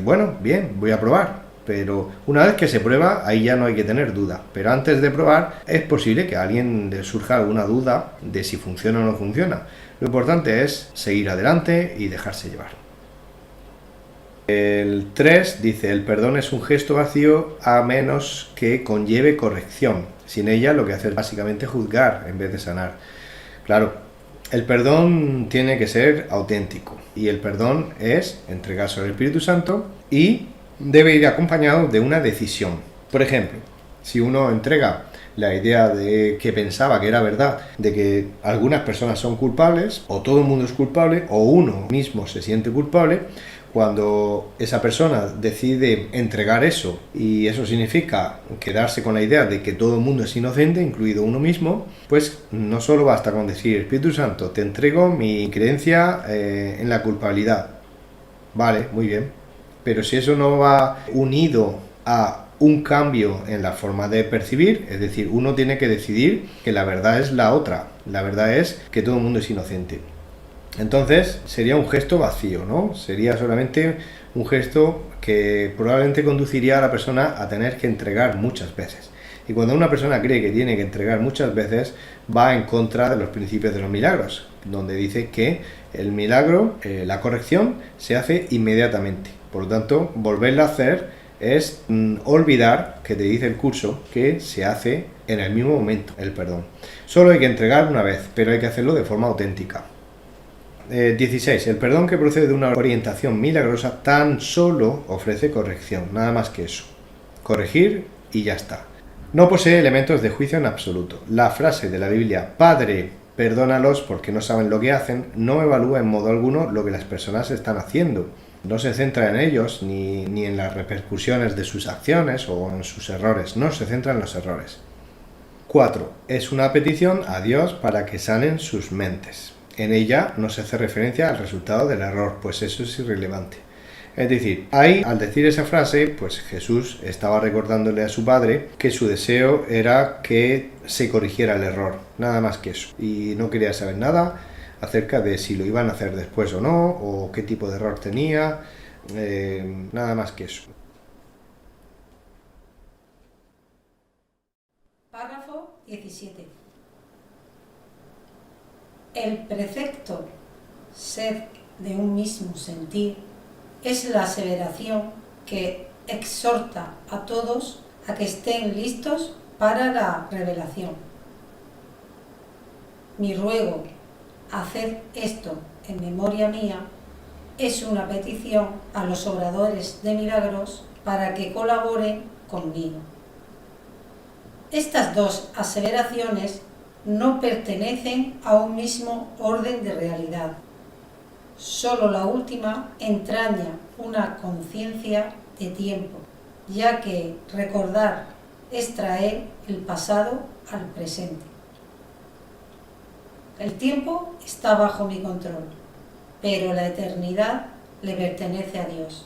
bueno, bien, voy a probar. Pero una vez que se prueba, ahí ya no hay que tener duda. Pero antes de probar, es posible que a alguien le surja alguna duda de si funciona o no funciona. Lo importante es seguir adelante y dejarse llevar. El 3 dice, el perdón es un gesto vacío a menos que conlleve corrección. Sin ella lo que hace es básicamente juzgar en vez de sanar. Claro, El perdón tiene que ser auténtico y el perdón es entregarse al Espíritu Santo y debe ir acompañado de una decisión. Por ejemplo, si uno entrega la idea de que pensaba que era verdad, de que algunas personas son culpables, o todo el mundo es culpable, o uno mismo se siente culpable, cuando esa persona decide entregar eso, y eso significa quedarse con la idea de que todo el mundo es inocente, incluido uno mismo, pues no solo basta con decir, Espíritu Santo, te entrego mi creencia en la culpabilidad. Vale, muy bien. Pero si eso no va unido a un cambio en la forma de percibir, es decir, uno tiene que decidir que la verdad es la otra, la verdad es que todo el mundo es inocente. Entonces sería un gesto vacío, ¿no? Sería solamente un gesto que probablemente conduciría a la persona a tener que entregar muchas veces. Y cuando una persona cree que tiene que entregar muchas veces, va en contra de los principios de los milagros, donde dice que el milagro, la corrección, se hace inmediatamente. Por lo tanto, volverla a hacer es olvidar, que te dice el curso, que se hace en el mismo momento el perdón. Solo hay que entregar una vez, pero hay que hacerlo de forma auténtica. 16. El perdón que procede de una orientación milagrosa tan solo ofrece corrección, nada más que eso. Corregir y ya está. No posee elementos de juicio en absoluto. La frase de la Biblia, Padre, perdónalos porque no saben lo que hacen, no evalúa en modo alguno lo que las personas están haciendo. No se centra en ellos ni en las repercusiones de sus acciones o en sus errores, no se centra en los errores. 4. Es una petición a Dios para que sanen sus mentes. En ella no se hace referencia al resultado del error, pues eso es irrelevante. Es decir, ahí, al decir esa frase, pues Jesús estaba recordándole a su padre que su deseo era que se corrigiera el error, nada más que eso. Y no quería saber nada acerca de si lo iban a hacer después o no, o qué tipo de error tenía, nada más que eso. Párrafo 17. El precepto ser de un mismo sentir es la aseveración que exhorta a todos a que estén listos para la revelación. Mi ruego, haced esto en memoria mía, es una petición a los obradores de milagros para que colaboren conmigo. Estas dos aseveraciones no pertenecen a un mismo orden de realidad. Solo la última entraña una conciencia de tiempo, ya que recordar es traer el pasado al presente. El tiempo está bajo mi control, pero la eternidad le pertenece a Dios.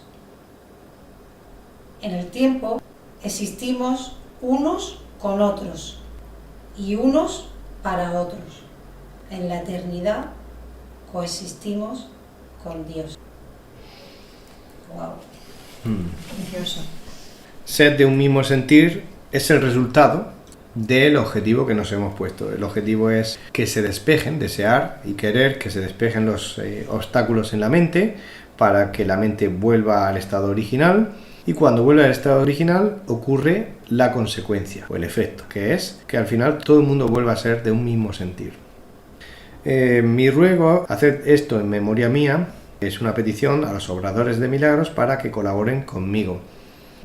En el tiempo existimos unos con otros y unos para otros. En la eternidad coexistimos con Dios. Wow. Precioso. Ser de un mismo sentir es el resultado del objetivo que nos hemos puesto. El objetivo es que se despejen, desear y querer que se despejen los obstáculos en la mente para que la mente vuelva al estado original, y cuando vuelve al estado original ocurre la consecuencia o el efecto, que es que al final todo el mundo vuelva a ser de un mismo sentir. Mi ruego, haced esto en memoria mía, es una petición a los obradores de milagros para que colaboren conmigo.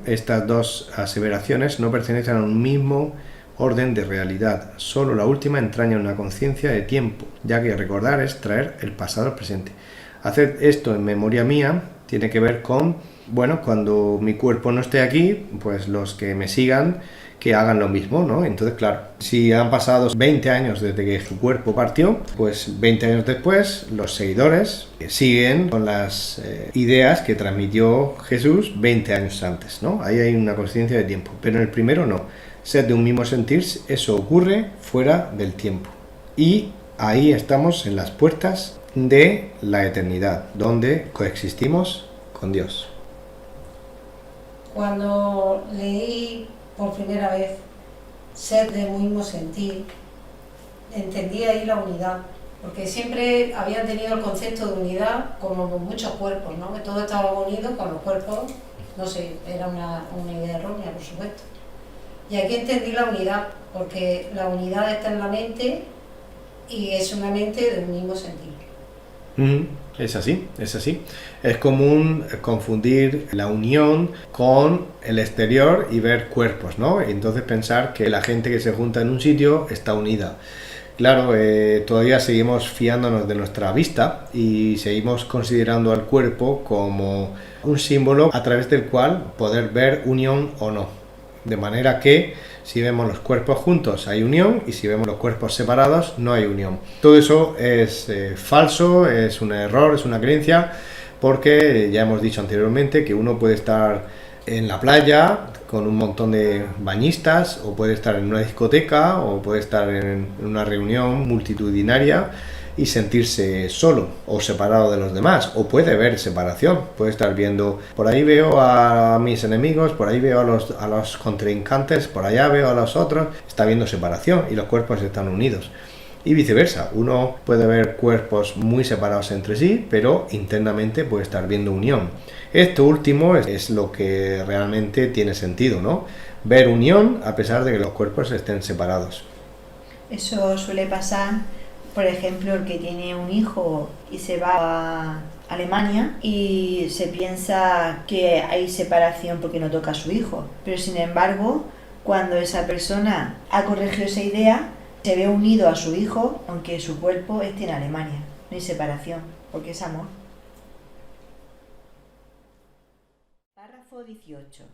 Estas dos aseveraciones no pertenecen a un mismo orden de realidad, solo la última entraña una conciencia de tiempo, ya que recordar es traer el pasado al presente. Haced esto en memoria mía tiene que ver con, bueno, cuando mi cuerpo no esté aquí, pues los que me sigan que hagan lo mismo, ¿no? Entonces, claro, si han pasado 20 años desde que su cuerpo partió, pues 20 años después los seguidores siguen con las ideas que transmitió Jesús 20 años antes, ¿no? Ahí hay una conciencia de tiempo, pero en el primero no. Ser de un mismo sentir, eso ocurre fuera del tiempo. Y ahí estamos en las puertas de la eternidad, donde coexistimos con Dios. Cuando leí por primera vez ser de un mismo sentir, entendí ahí la unidad, porque siempre habían tenido el concepto de unidad como muchos cuerpos, ¿no? Que todos estábamos unidos con los cuerpos, no sé, era una idea errónea, por supuesto. Y aquí entendí la unidad, porque la unidad está en la mente y es una mente del mismo sentido. Es así, es así. Es común confundir la unión con el exterior y ver cuerpos, ¿no? Y entonces pensar que la gente que se junta en un sitio está unida. Claro, todavía seguimos fiándonos de nuestra vista y seguimos considerando al cuerpo como un símbolo a través del cual poder ver unión o no. De manera que si vemos los cuerpos juntos hay unión y si vemos los cuerpos separados no hay unión. Todo eso es falso, es un error, es una creencia, porque ya hemos dicho anteriormente que uno puede estar en la playa con un montón de bañistas, o puede estar en una discoteca, o puede estar en una reunión multitudinaria y sentirse solo o separado de los demás, o puede ver separación, puede estar viendo, por ahí veo a mis enemigos, por ahí veo a los contrincantes, por allá veo a los otros, está viendo separación y los cuerpos están unidos. Y viceversa, uno puede ver cuerpos muy separados entre sí, pero internamente puede estar viendo unión. Esto último es lo que realmente tiene sentido, ¿no? Ver unión a pesar de que los cuerpos estén separados. Eso suele pasar, por ejemplo, el que tiene un hijo y se va a Alemania y se piensa que hay separación porque no toca a su hijo. Pero sin embargo, cuando esa persona ha corregido esa idea, se ve unido a su hijo, aunque su cuerpo esté en Alemania. No hay separación, porque es amor. Párrafo 18.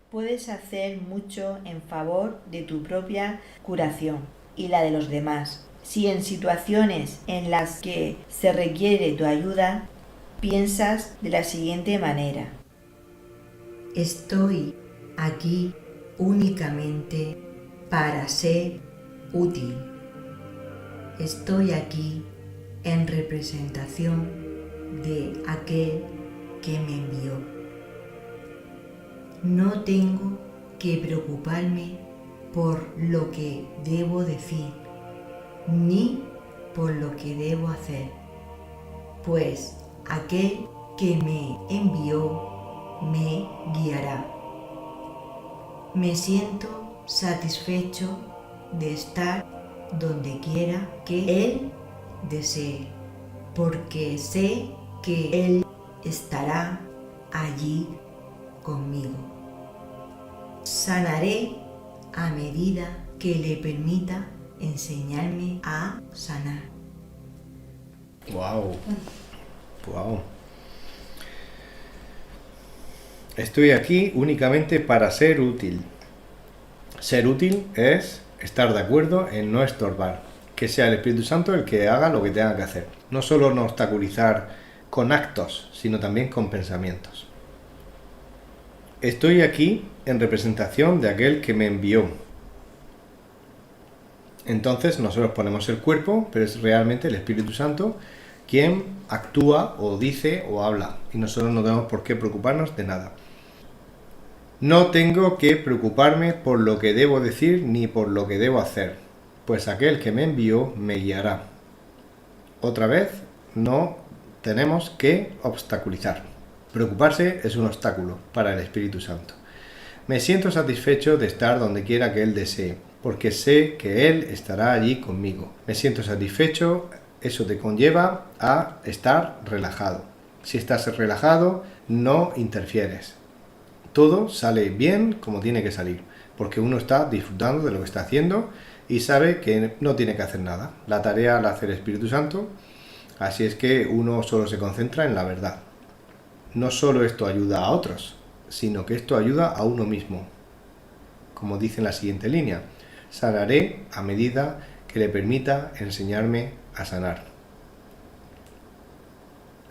Puedes hacer mucho en favor de tu propia curación y la de los demás. Si en situaciones en las que se requiere tu ayuda, piensas de la siguiente manera. Estoy aquí únicamente para ser útil. Estoy aquí en representación de aquel que me envió. No tengo que preocuparme por lo que debo decir, ni por lo que debo hacer, pues aquel que me envió me guiará. Me siento satisfecho de estar donde quiera que Él desee, porque sé que Él estará allí conmigo. Sanaré a medida que le permita enseñarme a sanar. Wow. Wow. Estoy aquí únicamente para ser útil. Ser útil es estar de acuerdo en no estorbar, que sea el Espíritu Santo el que haga lo que tenga que hacer. No solo no obstaculizar con actos, sino también con pensamientos. Estoy aquí en representación de aquel que me envió. Entonces nosotros ponemos el cuerpo, pero es realmente el Espíritu Santo quien actúa o dice o habla, y nosotros no tenemos por qué preocuparnos de nada. No tengo que preocuparme por lo que debo decir ni por lo que debo hacer, pues aquel que me envió me guiará. Otra vez, no tenemos que obstaculizar. Preocuparse es un obstáculo para el Espíritu Santo. Me siento satisfecho de estar donde quiera que Él desee, porque sé que Él estará allí conmigo. Me siento satisfecho, eso te conlleva a estar relajado. Si estás relajado, no interfieres. Todo sale bien como tiene que salir, porque uno está disfrutando de lo que está haciendo y sabe que no tiene que hacer nada. La tarea la hace el Espíritu Santo, así es que uno solo se concentra en la verdad. No solo esto ayuda a otros, sino que esto ayuda a uno mismo. Como dice en la siguiente línea, sanaré a medida que le permita enseñarme a sanar.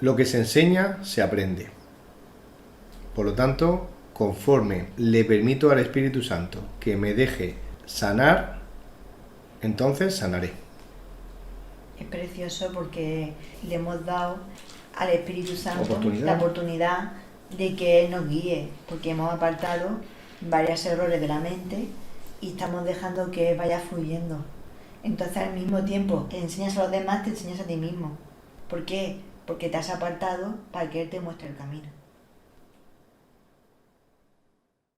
Lo que se enseña se aprende. Por lo tanto, conforme le permito al Espíritu Santo que me deje sanar, entonces sanaré. Es precioso porque le hemos dado al Espíritu Santo la oportunidad de que Él nos guíe, porque hemos apartado varios errores de la mente y estamos dejando que vaya fluyendo. Entonces al mismo tiempo que enseñas a los demás, te enseñas a ti mismo. ¿Por qué? Porque te has apartado para que Él te muestre el camino.